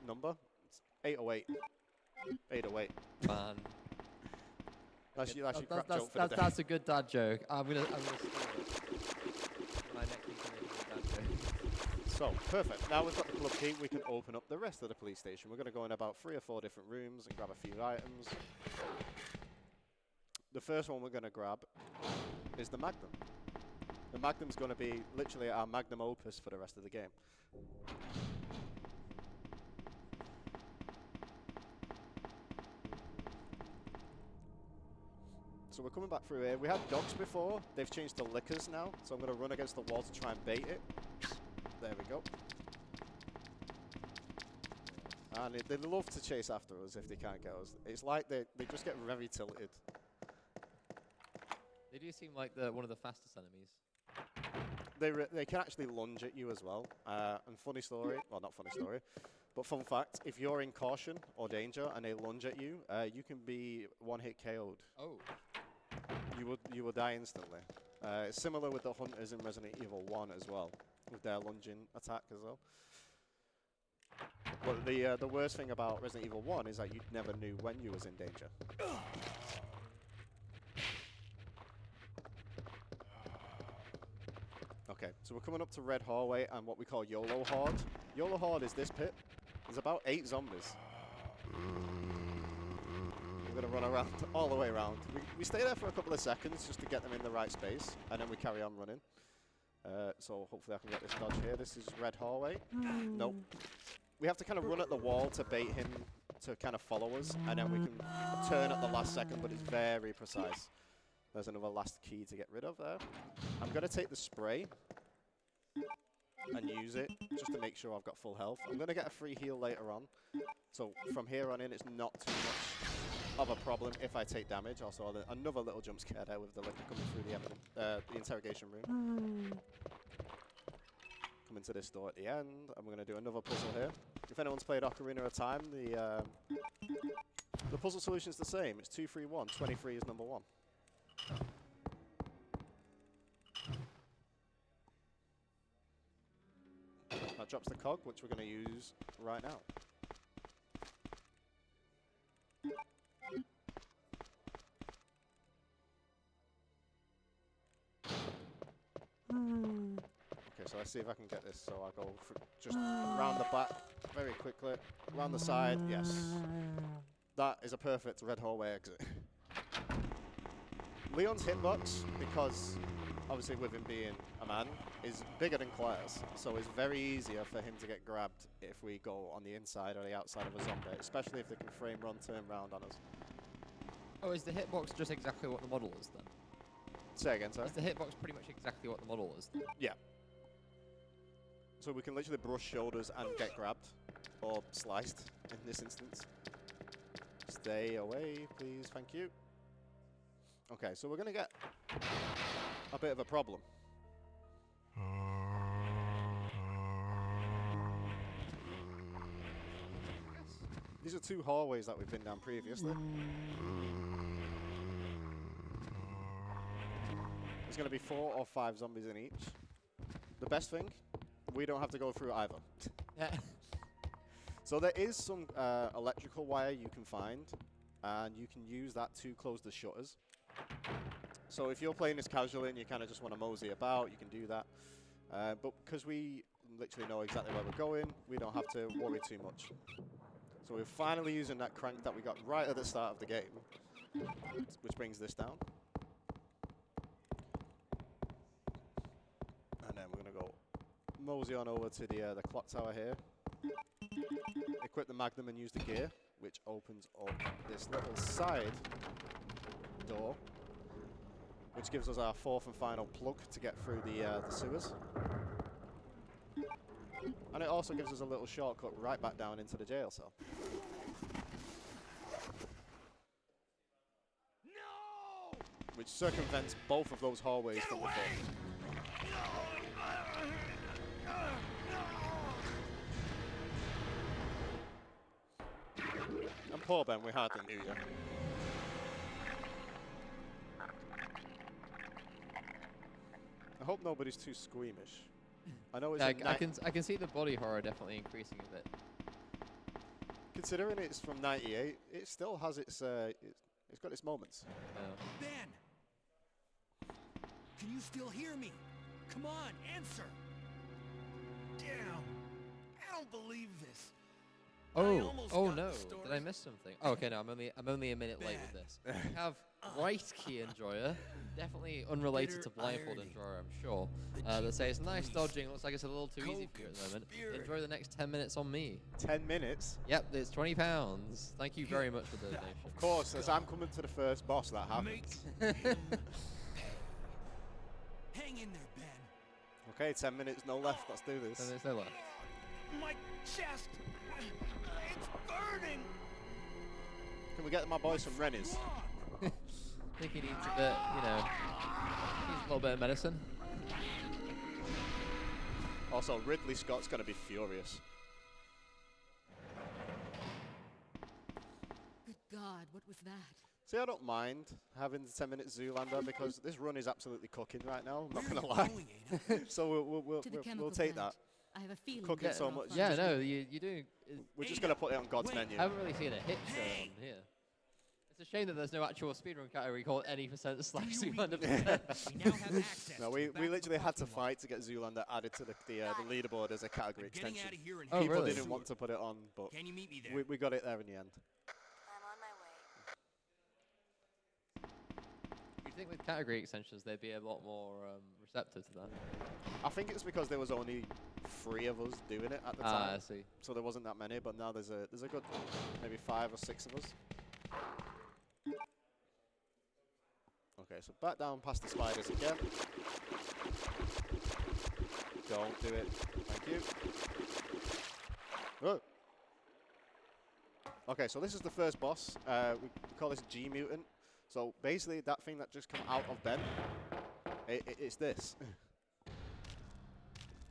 number? It's 808. 808.
Man.
That's your crap joke for the day.
That's a good dad joke. I'm gonna steal it. My next week I'm making a dad joke.
So, perfect. Now we've got the club key, we can open up the rest of the police station. We're going to go in about 3 or 4 different rooms and grab a few items. The first one we're going to grab is the Magnum. The Magnum's going to be literally our magnum opus for the rest of the game. So we're coming back through here. We had dogs before. They've changed to lickers now. So I'm going to run against the wall to try and bait it. There we go. And they love to chase after us if they can't get us. It's like they just get very tilted.
They do seem like one of the fastest enemies.
They can actually lunge at you as well. And funny story, well not funny story, but fun fact, if you're in caution or danger and they lunge at you, you can be one-hit KO'd.
Oh.
You will die instantly. It's similar with the hunters in Resident Evil 1 as well, with their lunging attack as well. But the worst thing about Resident Evil 1 is that you never knew when you was in danger. Okay, so we're coming up to Red Hallway and what we call YOLO Horde. YOLO Horde is this pit. There's about 8 zombies. We're going to run around all the way around. We stay there for a couple of seconds just to get them in the right space, and then we carry on running. So hopefully I can get this dodge here. This is Red Hallway. Nope. We have to kind of run at the wall to bait him to kind of follow us, and then we can turn at the last second, but it's very precise. There's another last key to get rid of there. I'm going to take the spray and use it just to make sure I've got full health. I'm going to get a free heal later on. So from here on in, it's not too much of a problem if I take damage. Also, another little jump scare there with the liquor coming through the interrogation room. Coming to this door at the end, and we're going to do another puzzle here. If anyone's played Ocarina of Time, the puzzle solution is the same. It's 2, 3, 1. 23 is number 1. That drops the cog, which we're going to use right now. Okay, so let's see if I can get this. So I go just around the back very quickly, around the side. Yes, that is a perfect red hallway exit. Leon's hitbox, because obviously with him being a man, is bigger than Claire's, so it's very easier for him to get grabbed if we go on the inside or the outside of a zombie, especially if they can frame run, turn round on us.
Oh, is the hitbox just exactly what the model is then?
Say again, sorry?
Is the hitbox pretty much exactly what the model is then?
Yeah. So we can literally brush shoulders and get grabbed, or sliced in this instance. Stay away, please, thank you. Okay, so we're going to get a bit of a problem. These are 2 hallways that we've been down previously. There's going to be 4 or 5 zombies in each. The best thing, we don't have to go through either. So there is some electrical wire you can find, and you can use that to close the shutters. So if you're playing this casually and you kind of just want to mosey about, you can do that. But because we literally know exactly where we're going, we don't have to worry too much. So we're finally using that crank that we got right at the start of the game, which brings this down. And then we're going to go mosey on over to the clock tower here. Equip the Magnum and use the gear, which opens up this little side door, which gives us our 4th and final plug to get through the sewers. And it also gives us a little shortcut right back down into the jail cell.
No!
Which circumvents both of those hallways from before. And poor Ben, we hardly knew you. I hope nobody's too squeamish. I know it's
I can see the body horror definitely increasing a bit.
Considering it's from '98, it still has its it's got its moments.
Ben! Can you still hear me? Come on, answer!
Damn! I don't believe this.
Oh no! Did I miss something? Oh, okay, no, I'm only a minute late with this. We have right key enjoyer, definitely unrelated to blindfold enjoyer, I'm sure. That says nice dodging. Looks like it's a little too easy for you at the moment. Enjoy the next 10 minutes on me.
10 minutes?
Yep, it's £20. Thank you very much for the donation.
Of course, as I'm coming to the first boss, that happens.
Hang in there, Ben.
Okay, 10 minutes, no left. Let's do this.
10 minutes no left.
My chest! It's burning!
Can we get my boy some Rennies?
I think he needs a bit, needs a little bit of medicine.
Also, Ridley Scott's going to be furious.
Good God, what was that?
See, I don't mind having the 10-minute Zoolander because this run is absolutely cooking right now. I'm not going to lie. So we'll take that.
I have a feeling
Cooking so much.
Yeah, no, you're doing...
We're just going to put it on God's menu.
I haven't really seen a hit show on here. It's a shame that there's no actual speedrun category called any percent / Zoolander percent.
We now have access
No, we literally had to fight to get Zoolander added to the leaderboard as a category
Getting
extension.
out of here and
Oh,
People
really?
didn't want to put it on, but
Can you meet me there?
we got it there in the end.
I'm on my way.
You'd think with category extensions they'd be a lot more receptive to that.
I think it's because there was only 3 of us doing it at the
Ah, I
time,
see.
so there wasn't that many. But now there's a good maybe 5 or 6 of us. Okay, so back down past the spiders again. Don't do it. Thank you. Oh. Okay, so this is the first boss. We call this G Mutant. So basically, that thing that just come out of bed, it's this.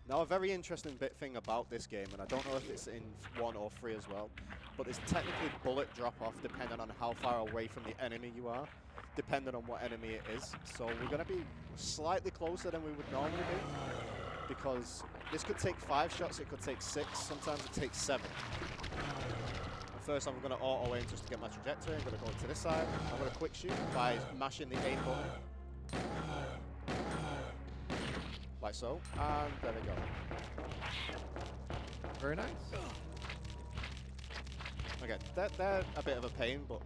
Now, a very interesting thing about this game, and I don't know if it's in 1 or 3 as well, but there's technically bullet drop-off depending on how far away from the enemy you are, depending on what enemy it is. So we're going to be slightly closer than we would normally be, because this could take 5 shots, it could take 6, sometimes it takes 7. First, I'm going to auto-aim just to get my trajectory. I'm going to go to this side. I'm going to quick shoot by mashing the aim button. Like so. And there we go.
Very nice.
Okay, they're a bit of a pain, but...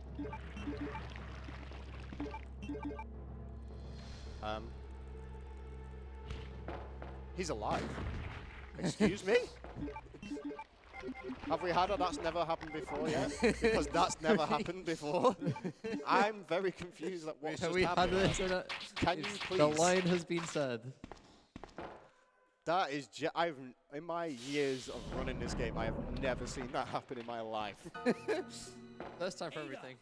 He's alive. Excuse me? Have we had a that's never happened before yet? Because that's never happened before. I'm very confused at what's just happened. Can you please?
The line has been said.
That is, in my years of running this game, I have never seen that happen in my life.
First time for everything.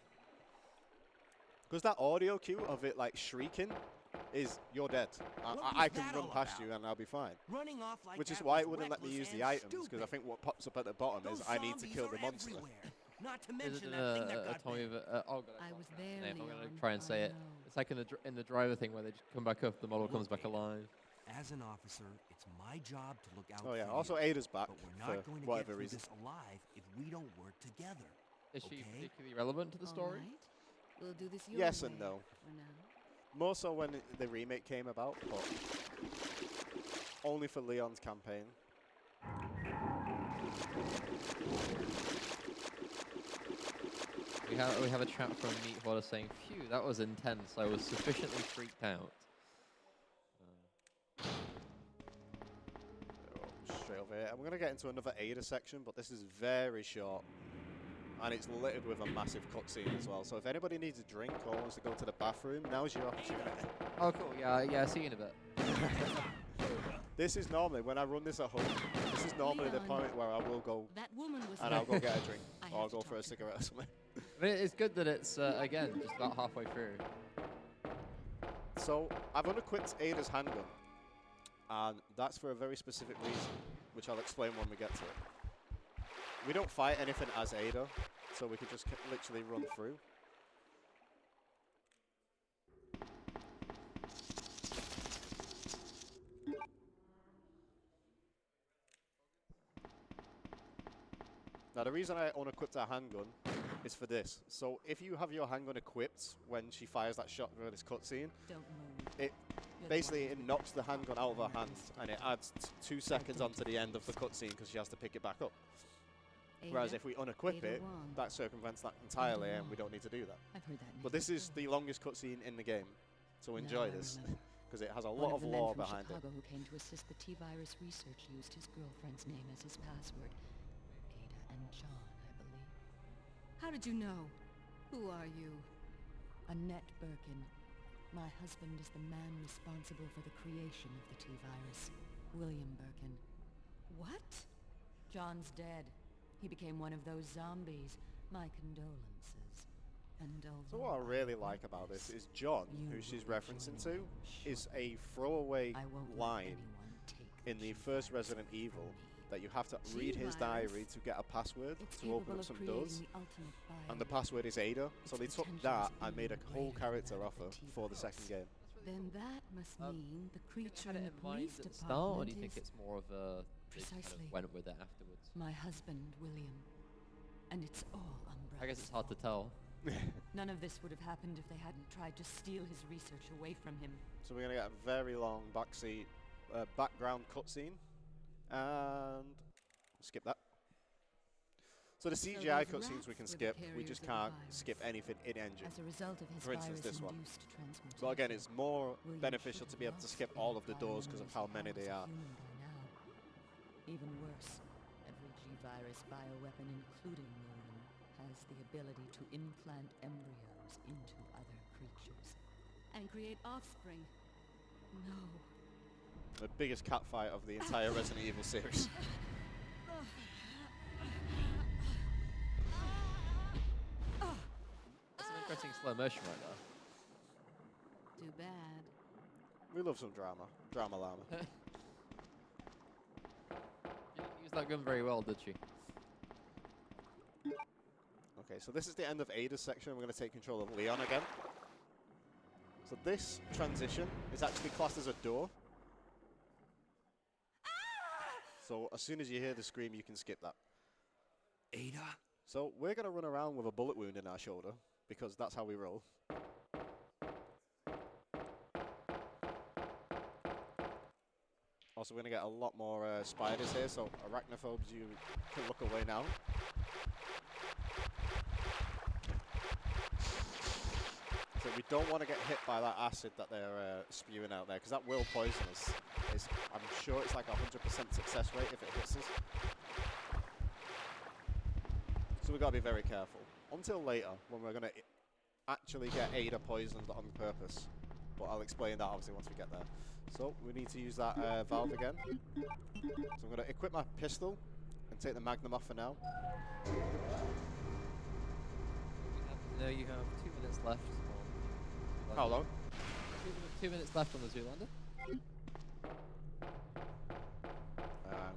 Because that audio cue of it like shrieking is, you're dead. I can run past you and I'll be fine.
Running off like
Which is
that
why
was
it wouldn't let me use
reckless
the
and
items, because I think what pops up at the bottom is I need to kill the monster.
Not to
Is
mention
it
that thing that got
Tommy?
me.
Oh god,
I was
can't
there,
remember his name. I'm
Leon.
gonna try and say it.
I know.
It's like in the driver thing where they just come back up, the model comes back alive.
As an officer, it's my job to look out
Oh yeah,
for
also
you.
Ada's back
But we're
for
not going to
whatever
get through
reason.
this alive if we don't work together.
Is she
Okay.
particularly relevant to the story?
All right. We'll do this your
Yes
way
and no.
for now.
More so when the remake came about, but only for Leon's campaign.
We have a chat from Meatwater saying, "Phew, that was intense. I was sufficiently freaked out."
Straight over here. I'm going to get into another Ada section, but this is very short. And it's littered with a massive cutscene as well. So if anybody needs a drink or wants to go to the bathroom, now's your opportunity.
Oh, cool. Yeah. See you in a bit.
This is normally, when I run this at home, this is normally the
Leon,
point where I will go
That woman was
and I'll go get a drink.
I
Or
have
I'll
to
go
talk
for a
to her.
cigarette or something.
But it's good that it's again just about halfway through.
So I've unequipped Ada's handgun. And that's for a very specific reason, which I'll explain when we get to it. We don't fight anything as Ada, so we could just literally run through. Now the reason I unequipped our handgun is for this. So if you have your handgun equipped when she fires that shot for this cutscene,
Don't move.
it basically it knocks the handgun out of her hand and it adds 2 seconds onto the end of the cutscene because she has to pick it back up. Whereas if we unequip
Ada
it,
won.
that circumvents that entirely and we
won.
don't need to do that.
I've heard that name
But this is
before.
the longest cutscene in the game, so enjoy
Now I
this
remember.
because it has a
One
lot of
the men
lore
from
behind it.
Chicago who came to assist the T-virus research used his girlfriend's name as his password. Ada and John, I believe. How did you know? Who are you? Annette Birkin. My husband is the man responsible for the creation of the T-virus. William Birkin. What? John's dead. He became one of those zombies. My condolences. And
So what I really like about this is John, who she's referencing to, is a throwaway line in the first Resident Evil that you have to read his diary to get a password to open up some doors. And the password is Ada, so they took that and made a whole character offer for the second game.
Then that must mean the creature
Had
in
it
the
in mind
police
at the
department
start, or do you think
is
it's more of a they kind
Precisely.
of went with it afterwards?
my husband, William. And it's all Umbrella.
I guess it's hard to tell.
None of this would have happened if they hadn't tried to steal his research away from him.
So we're going to get a very long background cutscene. And skip that. So the CGI
those
cutscenes we
rats
can
were the
skip, we
carriers
just
of the
can't
virus.
skip anything in engine.
As a result of his
For instance, this one.
virus-induced transmutation.
But again, it's more
William
beneficial
should
to be able
have
to skip
lost
all of the
the
doors because of how many
memories
they
of
are.
human by now. Even worse, every G-virus bioweapon, including William, has the ability to implant embryos into other creatures. And create offspring. No.
The biggest cat fight of the entire Resident Evil series.
missing slow motion right there.
Too bad.
We love some drama. Drama llama.
She didn't use that gun very well, did she?
Okay, so this is the end of Ada's section. We're going to take control of Leon again. So this transition is actually classed as a door. So as soon as you hear the scream, you can skip that.
Ada?
So we're going to run around with a bullet wound in our shoulder, because that's how we roll. Also, we're going to get a lot more spiders here, so arachnophobes, you can look away now. So we don't want to get hit by that acid that they're spewing out there, because that will poison us. I'm sure it's like a 100% success rate if it hits us. So we've got to be very careful. Until later, when we're going to actually get Ada poisoned on purpose. But I'll explain that obviously once we get there. So we need to use that valve again. So I'm going to equip my pistol and take the magnum off for now.
No, you have 2 minutes left.
How long?
2 minutes left on the Zoolander.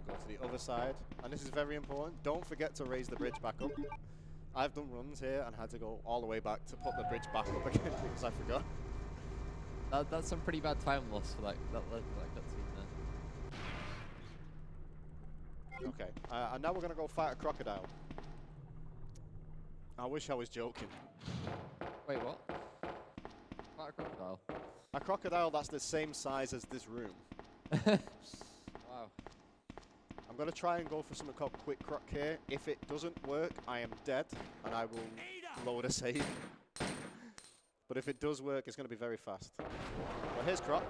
Go to the other side. And this is very important. Don't forget to raise the bridge back up. I've done runs here and had to go all the way back to put the bridge back up again because I forgot.
That's some pretty bad time loss for that cutscene there.
Okay, and now we're going to go fight a crocodile. I wish I was joking.
Wait, what? Fight a crocodile?
A crocodile that's the same size as this room.
Wow.
I'm going to try and go for something called Quick Croc here. If it doesn't work, I am dead, and I will load a save. But if it does work, it's going to be very fast. Well, here's Croc.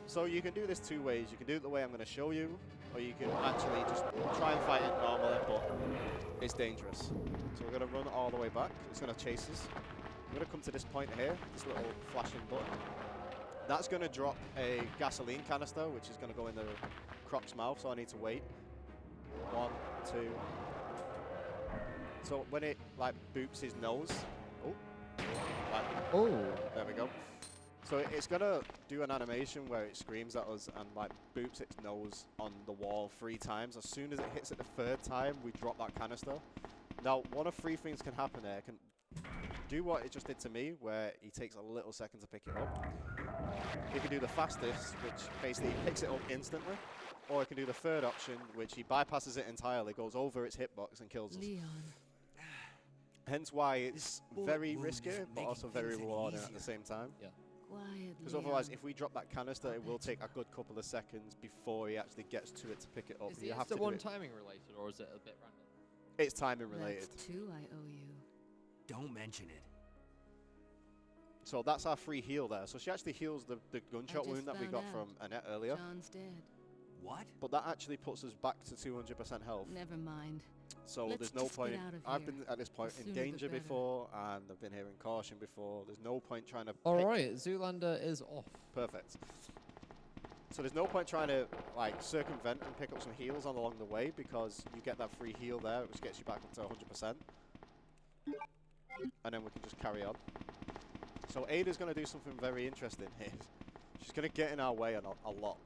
So you can do this two ways. You can do it the way I'm going to show you, or you can actually just try and fight it normally, but it's dangerous. So we're going to run all the way back. It's going to chase us. We're going to come to this point here, this little flashing button. That's going to drop a gasoline canister, which is going to go in the Croc's mouth, so I need to wait. 1, 2. So when it like boops his nose, there we go. So it's gonna do an animation where it screams at us and like boops its nose on the wall 3 times. As soon as it hits it the 3rd time, we drop that canister. Now, one of 3 things can happen there. It can do what it just did to me, where he takes a little second to pick it up. He can do the fastest, which basically picks it up instantly. Or it can do the 3rd option, which he bypasses it entirely, goes over its hitbox and kills us.
Leon.
Hence why it's very risky, but also very rewarding at the same time.
Yeah.
Quiet,
Because otherwise, if we drop that canister, it will take a good couple of seconds before he actually gets to it to pick it up.
Is
You
the
have to
extra
do
one
it.
timing related, or is it a bit random?
It's timing related.
That's 2 I owe you.
Don't mention it.
So that's our free heal there. So she actually heals the gunshot
just
wound that we
found
got
out.
from Annette earlier.
John's dead.
What?
But that actually puts us back to 200% health.
Never mind.
So
Let's
there's no
just get
point.
out of
I've
here.
been at this point
The
in
sooner the
danger
better.
before, and I've been here in caution before. There's no point trying to.
All
pick-
right, Zoolander is off.
Perfect. So there's no point trying to like circumvent and pick up some heals on along the way, because you get that free heal there, which gets you back up to 100%. And then we can just carry on. So Ada's going to do something very interesting here. She's going to get in our way a lot.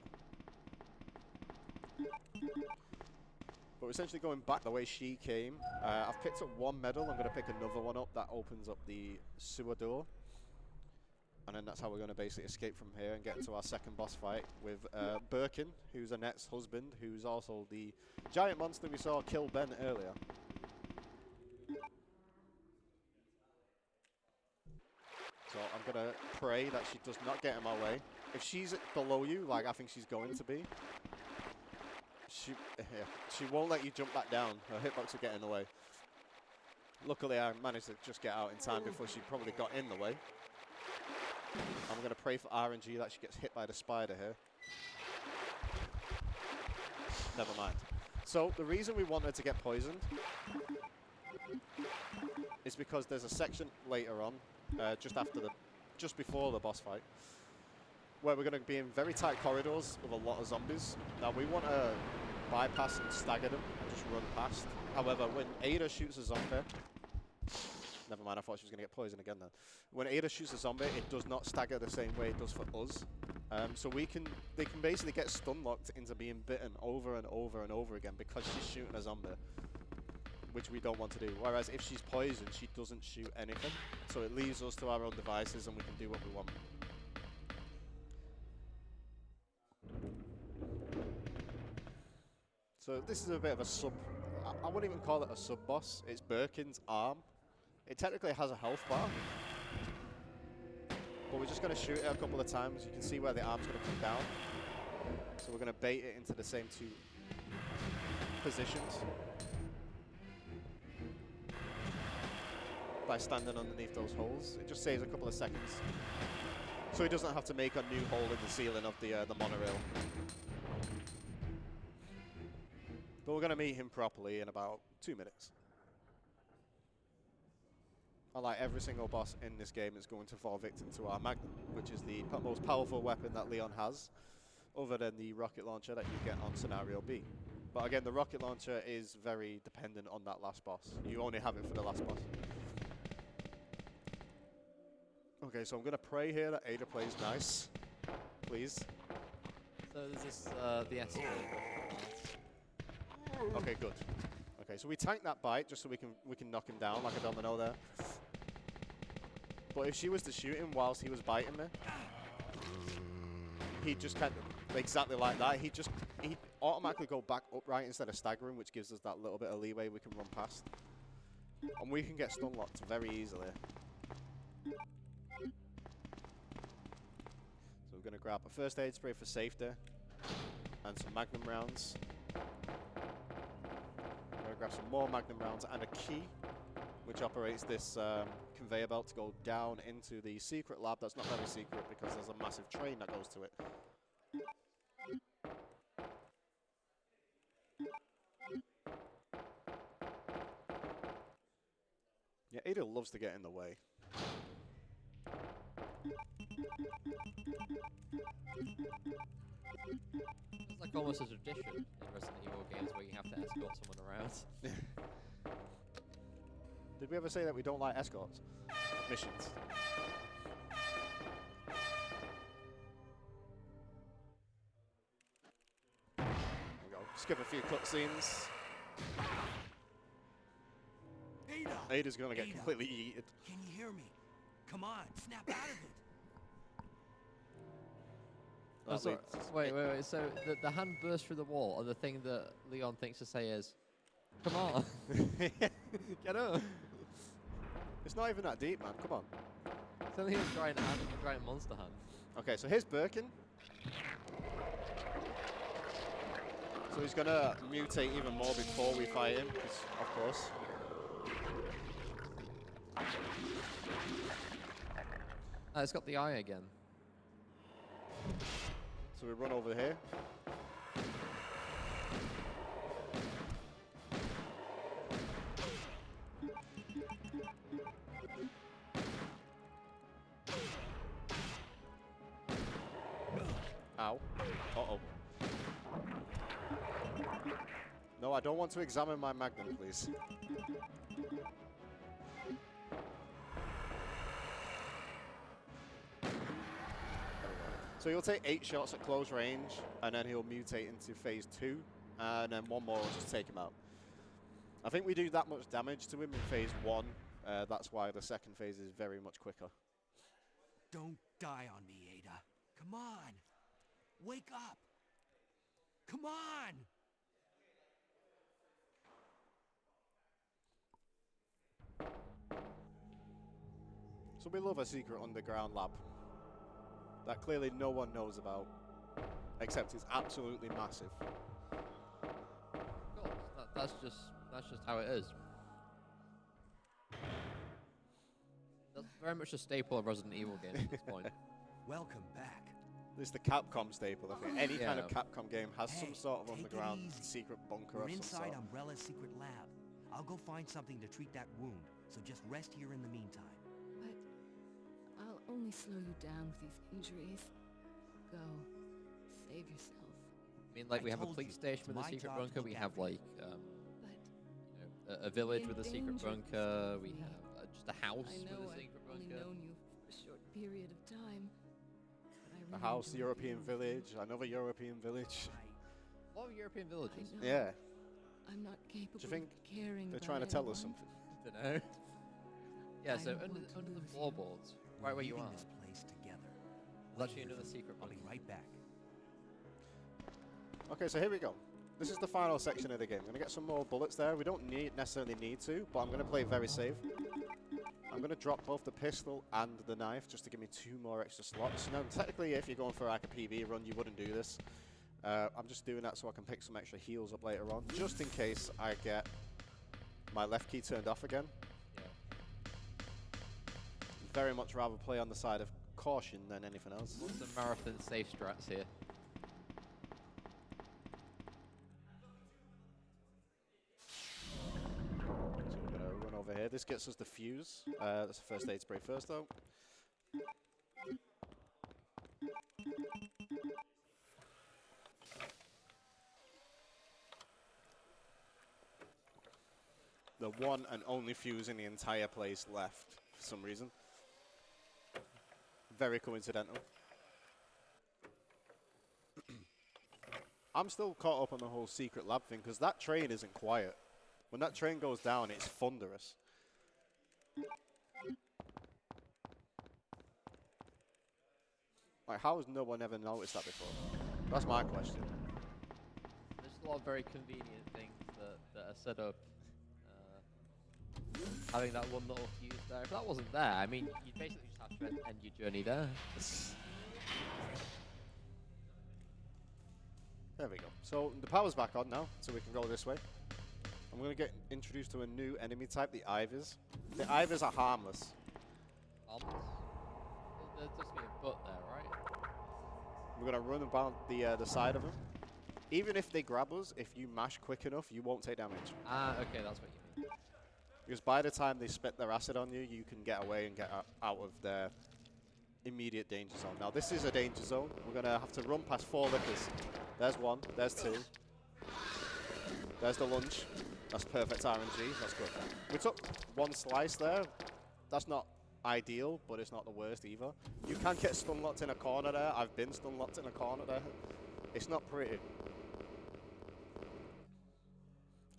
But we're essentially going back the way she came. I've picked up 1 medal. I'm going to pick another one up. That opens up the sewer door. And then that's how we're going to basically escape from here and get into our second boss fight with Birkin, who's Annette's husband, who's also the giant monster we saw kill Ben earlier. So I'm going to pray that she does not get in my way. If she's below you, like I think she's going to be, she won't let you jump back down. Her hitbox will get in the way. Luckily, I managed to just get out in time before she probably got in the way. I'm going to pray for RNG that she gets hit by the spider here. Never mind. So the reason we want her to get poisoned is because there's a section later on, just before the boss fight, where we're going to be in very tight corridors with a lot of zombies. Now we want to bypass and stagger them and just run past. However, when Ada shoots a zombie, Never mind, I thought she was going to get poisoned again then. When Ada shoots a zombie, it does not stagger the same way it does for us. So they can basically get stun locked into being bitten over and over and over again because she's shooting a zombie, which we don't want to do. Whereas if she's poisoned, she doesn't shoot anything. So it leaves us to our own devices and we can do what we want. So this is a bit of a sub... I wouldn't even call it a sub-boss. It's Birkin's arm. It technically has a health bar. But we're just going to shoot it a couple of times. You can see where the arm's going to come down. So we're going to bait it into the same two positions by standing underneath those holes. It just saves a couple of seconds. So he doesn't have to make a new hole in the ceiling of the monorail. But we're going to meet him properly in about 2 minutes. Like every single boss in this game is going to fall victim to our Magnum, which is the most powerful weapon that Leon has, other than the rocket launcher that you get on Scenario B. But again, the rocket launcher is very dependent on that last boss. You only have it for the last boss. Okay, so I'm going to pray here that Ada plays nice. Please.
So this is the escalator.
Okay, good. Okay, so we tank that bite just so we can knock him down like a domino there. But if she was to shoot him whilst he was biting me, he'd just kind of, exactly like that, he'd automatically go back upright instead of staggering, which gives us that little bit of leeway we can run past. And we can get stun locked very easily. So we're going to grab a first aid spray for safety and some Magnum rounds. Grab some more Magnum rounds and a key, which operates this conveyor belt to go down into the secret lab. That's not very secret because there's a massive train that goes to it. Yeah, Ada loves to get in the way.
It's like almost a tradition in Resident Evil games where you have to escort someone around.
Did we ever say that we don't like escorts? Missions. There we go. Skip a few cutscenes.
Ada!
Ada's gonna get
Ada,
completely yeeted.
Can you hear me? Come on, snap out of it.
Oh, so, wait. So the hand burst through the wall, and the thing that Leon thinks to say is, "Come on, get up."
It's not even that deep, man. Come on.
It's only a giant monster hand.
Okay, so here's Birkin. So he's gonna mutate even more before we fight him, 'cause of course.
It's got the eye again.
So we run over here. Ow. Uh-oh. No, I don't want to examine my Magnum, please. So he'll take 8 shots at close range, and then he'll mutate into phase 2, and then one more will just take him out. I think we do that much damage to him in phase 1. That's why the second phase is very much quicker.
Don't die on me, Ada. Come on. Wake up. Come on.
So we love a secret underground lab that clearly no one knows about, except it's absolutely massive.
Of course, that's just how it is. That's very much a staple of Resident Evil games at this point.
Welcome back.
It's the Capcom staple. I think any kind of
Yeah.
Capcom game has some sort of
take it
underground
easy.
secret bunker
We're
of some
inside
sort.
Umbrella's secret lab. I'll go find something to treat that wound, so just rest here in the meantime.
But I'll only slow you down with these injuries. Go. Save yourself.
I mean, like,
I
we have a
told
police
you,
station
it's
with a
my
secret
job to
bunker.
look
We have,
after you.
like,
But
a village with a secret
endangered
bunker. We
me.
have a just a house
I know
with a
I've
secret
only
bunker.
known you for a short period of time, but I
A
really
house,
enjoyed
European
being with you.
village, another European village.
A lot of European
I
villages.
know
Yeah.
I'm not capable
think
of caring
They're
about
trying to tell us
anyone.
something.
I don't know. Yeah,
I
so
don't
under,
want to
under the
lose you.
floorboards, right where you
Leaving
are,
this place together.
there's actually another secret
I'll be
bunker.
right back.
Okay, so here we go. This is the final section of the game. I'm going to get some more bullets there. We don't necessarily need to, but I'm going to play very safe. I'm going to drop both the pistol and the knife just to give me 2 more extra slots. Now, technically, if you're going for like a PB run, you wouldn't do this. I'm just doing that so I can pick some extra heals up later on, just in case I get my left key turned off again.
Yeah.
Very much rather play on the side of caution than anything else.
Lots of marathon safe strats here.
So we're going to run over here. This gets us the fuse. That's a first aid spray first, though. The one and only fuse in the entire place left for some reason. Very coincidental. I'm still caught up on the whole secret lab thing because that train isn't quiet. When that train goes down, it's thunderous. Like, how has no one ever noticed that before? That's my question.
There's a lot of very convenient things that are set up. Having that one little fuse there. If that wasn't there, I mean, you'd basically just have to end your journey there.
There we go. So the power's back on now, so we can go this way. I'm going to get introduced to a new enemy type, the Ivers. The Ivers are harmless.
Almost. There's just be a butt there, right?
We're going to run about the side of them. Even if they grab us, if you mash quick enough, you won't take damage.
Ah, okay, that's what you mean.
Because by the time they spit their acid on you, you can get away and get out of their immediate danger zone. Now, this is a danger zone. We're going to have to run past 4 lickers. There's 1. There's 2. There's the lunge. That's perfect RNG. That's good. We took 1 slice there. That's not ideal, but it's not the worst either. You can get stun locked in a corner there. I've been stun locked in a corner there. It's not pretty.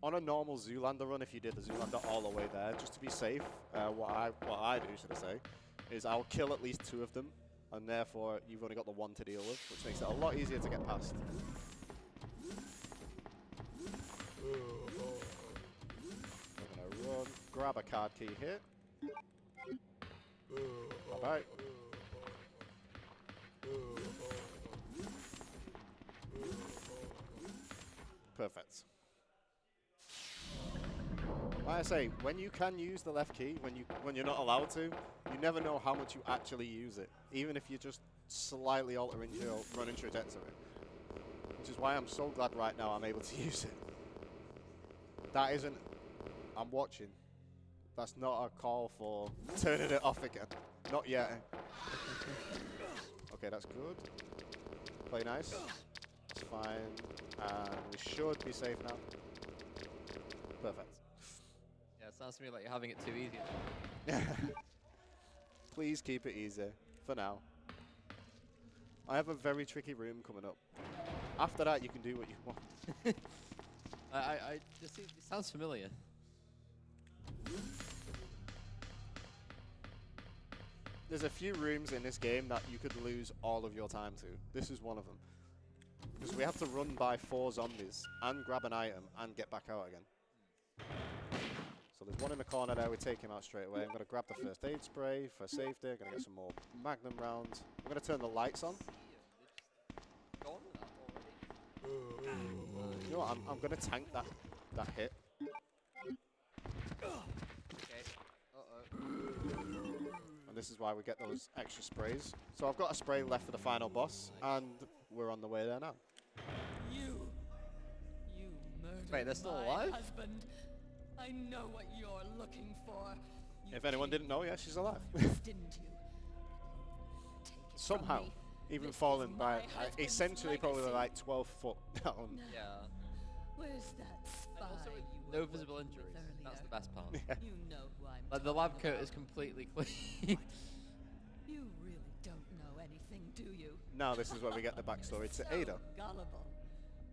On a normal Zoolander run, if you did the Zoolander all the way there, just to be safe, what I do, should I say, is I'll kill at least 2 of them, and therefore you've only got the 1 to deal with, which makes it a lot easier to get past. We're gonna run, grab a card key here. Bye-bye. Perfect. Like I say, when you can use the left key, when you're not allowed to, you never know how much you actually use it, even if you're just slightly altering your running trajectory. Which is why I'm so glad right now I'm able to use it. That isn't... I'm watching. That's not a call for turning it off again. Not yet. Okay, that's good. Play nice. It's fine. And we should be safe now. Perfect.
Yeah, it sounds to me like you're having it too easy.
Please keep it easy. For now. I have a very tricky room coming up. After that, you can do what you want.
I just it sounds familiar.
There's a few rooms in this game that you could lose all of your time to. This is one of them. Because we have to run by 4 zombies and grab an item and get back out again. So there's one in the corner there. We take him out straight away. I'm going to grab the first aid spray for safety. I'm going to get some more magnum rounds. I'm going to turn the lights on.
Gone with that already.
You know what? I'm going to tank that hit.
Okay. Uh-oh.
And this is why we get those extra sprays. So I've got a spray left for the final boss, and we're on the way there now.
You murdered
Wait, they're still
my
alive?
husband. I know what you're looking for. You
If anyone
came
didn't know, yeah, she's alive.
to this, didn't you? Take it from
Somehow,
me.
even
This
falling
is
by
my husband's
essentially probably
legacy.
like 12 foot down.
Yeah.
Where's that spy
And also with
you
no
were
visible
working with
injuries. That's the
earlier?
best part.
You know who I'm
Like the lab
talking
coat is
about.
completely clean.
You really don't know anything, do you?
Now this is where we get the backstory to
So
Ada.
gullible.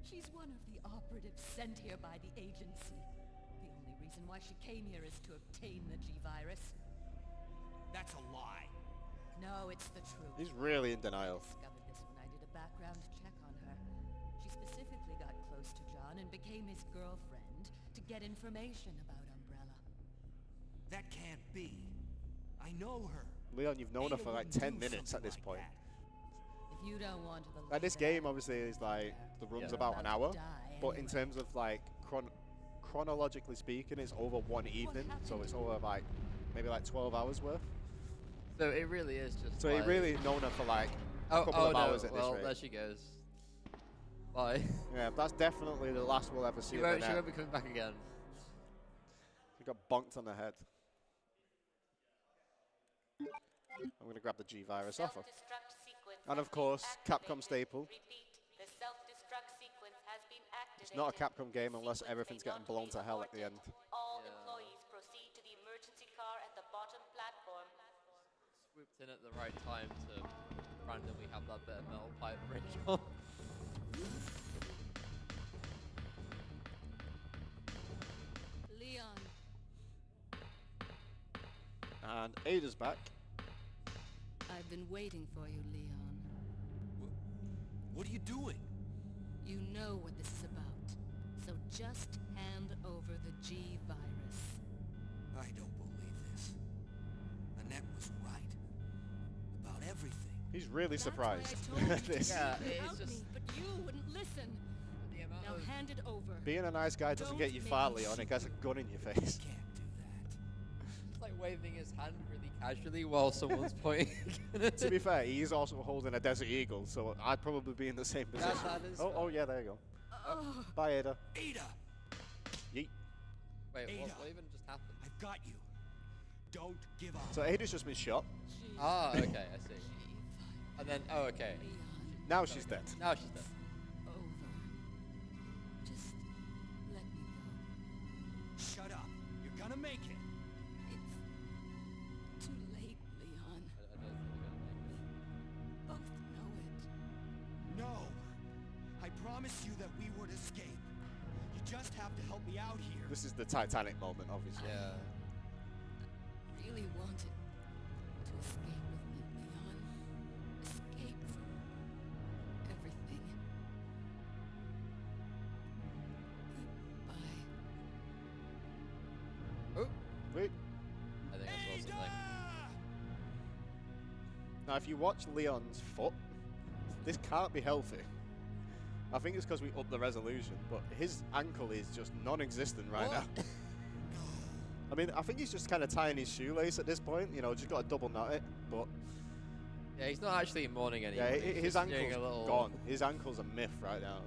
She's one of the operatives sent here by the agency. The only reason why she came here is to obtain the G-virus.
That's a lie.
No, it's the truth.
He's really in denial.
I discovered this when I did a background check on her. She specifically got close to John and became his girlfriend to get information about Umbrella.
That can't be. I know her.
Leon, you've known her
Ada
for like
wouldn't
10
do
minutes at
something
this
like
point.
that.
If you don't want to believe
Like this
that,
game obviously is like, the run's
Yeah.
about an hour,
Die
but in
anyway.
terms of like chronologically speaking, it's over one evening, so it's over like maybe like 12 hours worth.
So it really is just.
So
like,
he really known her for like a
Oh,
couple
oh
of
no.
hours at
Well,
this
there
rate.
she goes. Bye.
Yeah, that's definitely the last we'll ever see
She
of her
won't, she
now.
won't be coming back again.
She got bonked on the head. I'm gonna grab the G-virus off her.
Self-destruct sequence
And of
has been
course, Capcom
activated.
staple.
Repeat, the self-destruct sequence has been activated.
It's not a Capcom game unless
Sequence
everything's
may
getting
not
blown
be
to hell at the
aborted.
end.
All
Yeah.
employees proceed to the emergency car at the bottom platform.
Swooped in at the right time to randomly have that bit of metal pipe bridge on.
Leon,
And Ada's back.
I've been waiting for you, Leon.
What are you doing?
You know what this is about, so just hand over the G-virus.
I don't believe this. Annette was right. About everything.
He's really
That's why I
surprised.
told you
at this.
Yeah,
to
it's
help
just-
me, but you wouldn't listen.
The amount
Now
of
hand it over.
Being a nice guy doesn't get you
Don't
far,
make me
Leon. It
shoot
gets a
you.
gun in your face.
Can't do that.
it's like waving his hand really casually while someone's pointing.
To be fair, he's also holding a Desert Eagle, so I'd probably be in the same position.
that is
Oh, yeah, there you go.
Oh,
Bye, Ada.
Ada!
Yeet.
Wait,
Ada.
what even just happened?
I've got you. Don't give up.
So Ada's just been shot.
G-
Ah, okay, I see.
G-virus.
And then, oh, okay.
Leon,
Now she's dead.
Now she's dead.
over. Just let me go.
Shut up. You're gonna make it.
It's too late, Leon.
I don't think you're gonna make it.
Both know it.
No. I promised you that we would escape. You just have to help me out here.
This is the Titanic moment, obviously.
Yeah.
I really wanted to escape with me, Leon. Escape from everything. Goodbye.
Oh,
Wait.
I think I saw something.
Now, if you watch Leon's foot, this can't be healthy. I think it's because we upped the resolution, but his ankle is just non-existent right
What?
now. I mean, I think he's just kind of tying his shoelace at this point. You know, just got to double knot it. But
Yeah, he's not actually in mourning anymore.
yeah,
he's
his
just doing
ankle's
a little...
gone. His ankle's a myth right now.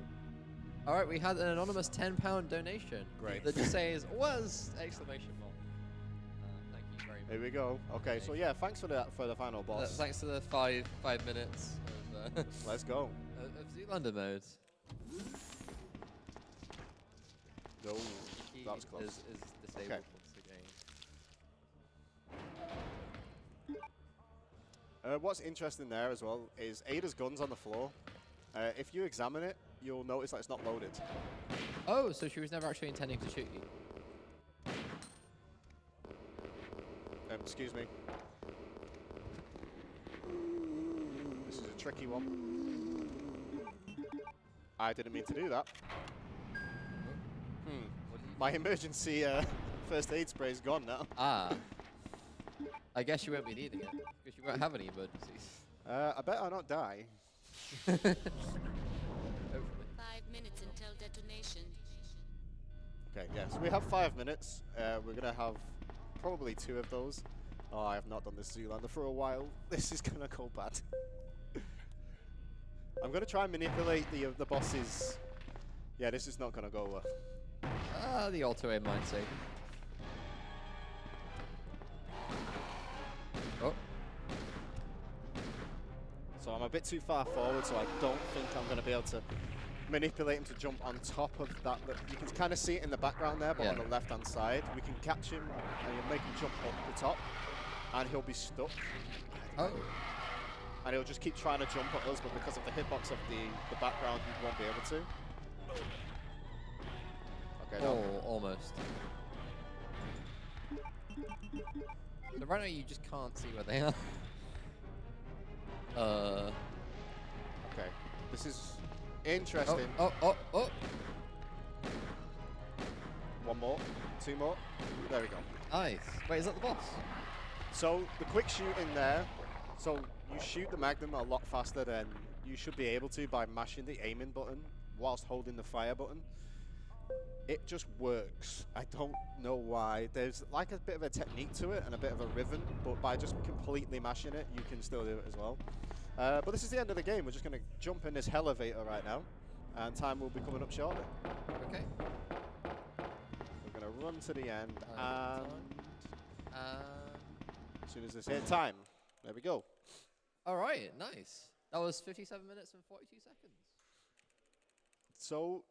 All right, we had an anonymous £10 donation.
Great.
That just says "was!" exclamation mark. Thank you very much.
Here we go. Okay, so yeah, thanks for the final boss.
Thanks to the five minutes of,
Let's go.
of Zoolander mode.
No,
He
that was close.
Is disabled
Okay.
once again.
What's interesting there as well is Ada's gun's on the floor. If you examine it, you'll notice that it's not loaded.
Oh, so she was never actually intending to shoot you.
Excuse me. This is a tricky one. I didn't mean to do that.
What did you
My emergency first aid spray is gone now.
Ah. I guess you won't be needing it because you won't have any emergencies.
I bet I not die.
Hopefully.
5 minutes until detonation.
Okay, yeah, so we have 5 minutes. We're going to have probably 2 of those. Oh, I have not done this Zoolander for a while. This is going to go bad. I'm going to try and manipulate the bosses. Yeah, this is not going to go well.
Ah, the auto-aim mindset. Oh.
So I'm a bit too far forward, so I don't think I'm going to be able to manipulate him to jump on top of that. You can kind of see it in the background there, but on the left-hand side. We can catch him and you'll make him jump up the top, and he'll be stuck.
Oh.
And he'll just keep trying to jump at us, but because of the hitbox of the background, he won't be able to. Okay, no.
Oh, almost. So right now you just can't see where they are.
Okay, this is interesting.
Oh.
One more, two more. There we go.
Nice. Wait, is that the boss?
So the quick shoot in there, so you shoot the Magnum a lot faster than you should be able to by mashing the aiming button whilst holding the fire button. It just works. I don't know why. There's like a bit of a technique to it and a bit of a rhythm, but by just completely mashing it, you can still do it as well. But this is the end of the game. We're just going to jump in this elevator right now, and time will be coming up shortly.
Okay.
We're going to run to the end, and as soon as this hit time, there we go.
All right, nice. That was 57 minutes and 42 seconds.
So,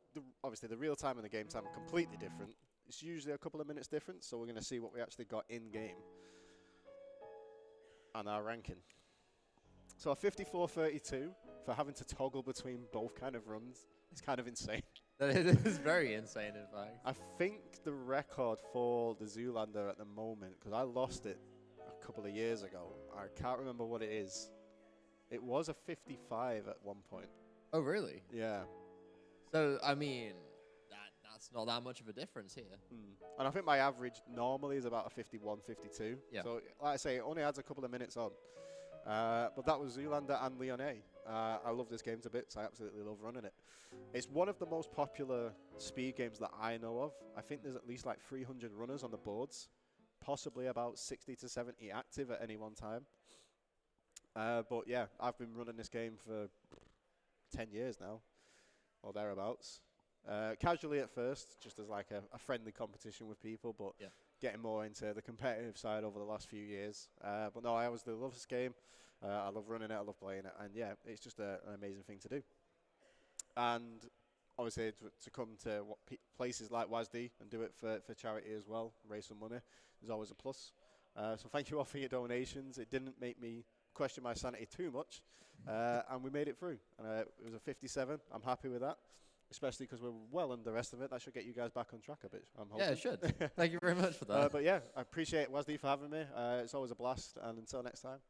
obviously, the real time and the game time are completely different. It's usually a couple of minutes different, so we're going to see what we actually got in-game and our ranking. So, a 54-32 for having to toggle between both kind of runs is kind of insane.
That is very insane, in fact.
I think the record for the Zoolander at the moment, because I lost it a couple of years ago, I can't remember what it is. It was a 55 at one point.
Oh, really?
Yeah.
So, I mean, that's not that much of a difference here.
And I think my average normally is about a 51, 52.
Yeah.
So, like I say, it only adds a couple of minutes on. But that was Zoolander and Lyonnais. I love this game to bits. I absolutely love running it. It's one of the most popular speed games that I know of. I think there's at least like 300 runners on the boards, possibly about 60 to 70 active at any one time. But yeah, I've been running this game for 10 years now, or thereabouts. Casually at first, just as like a friendly competition with people, but getting more into the competitive side over the last few years. But no, I always do love this game. I love running it, I love playing it, and yeah, it's just an amazing thing to do. And obviously to come to places like WASD and do it for charity as well, raise some money, is always a plus. So thank you all for your donations. It didn't make me question my sanity too much, and we made it through. It was a 57. I'm happy with that, especially because we're well under the rest of it. That should get you guys back on track a bit, I'm hoping.
Yeah, it should. Thank you very much for that.
But yeah, I appreciate WASD for having me. It's always a blast, and until next time.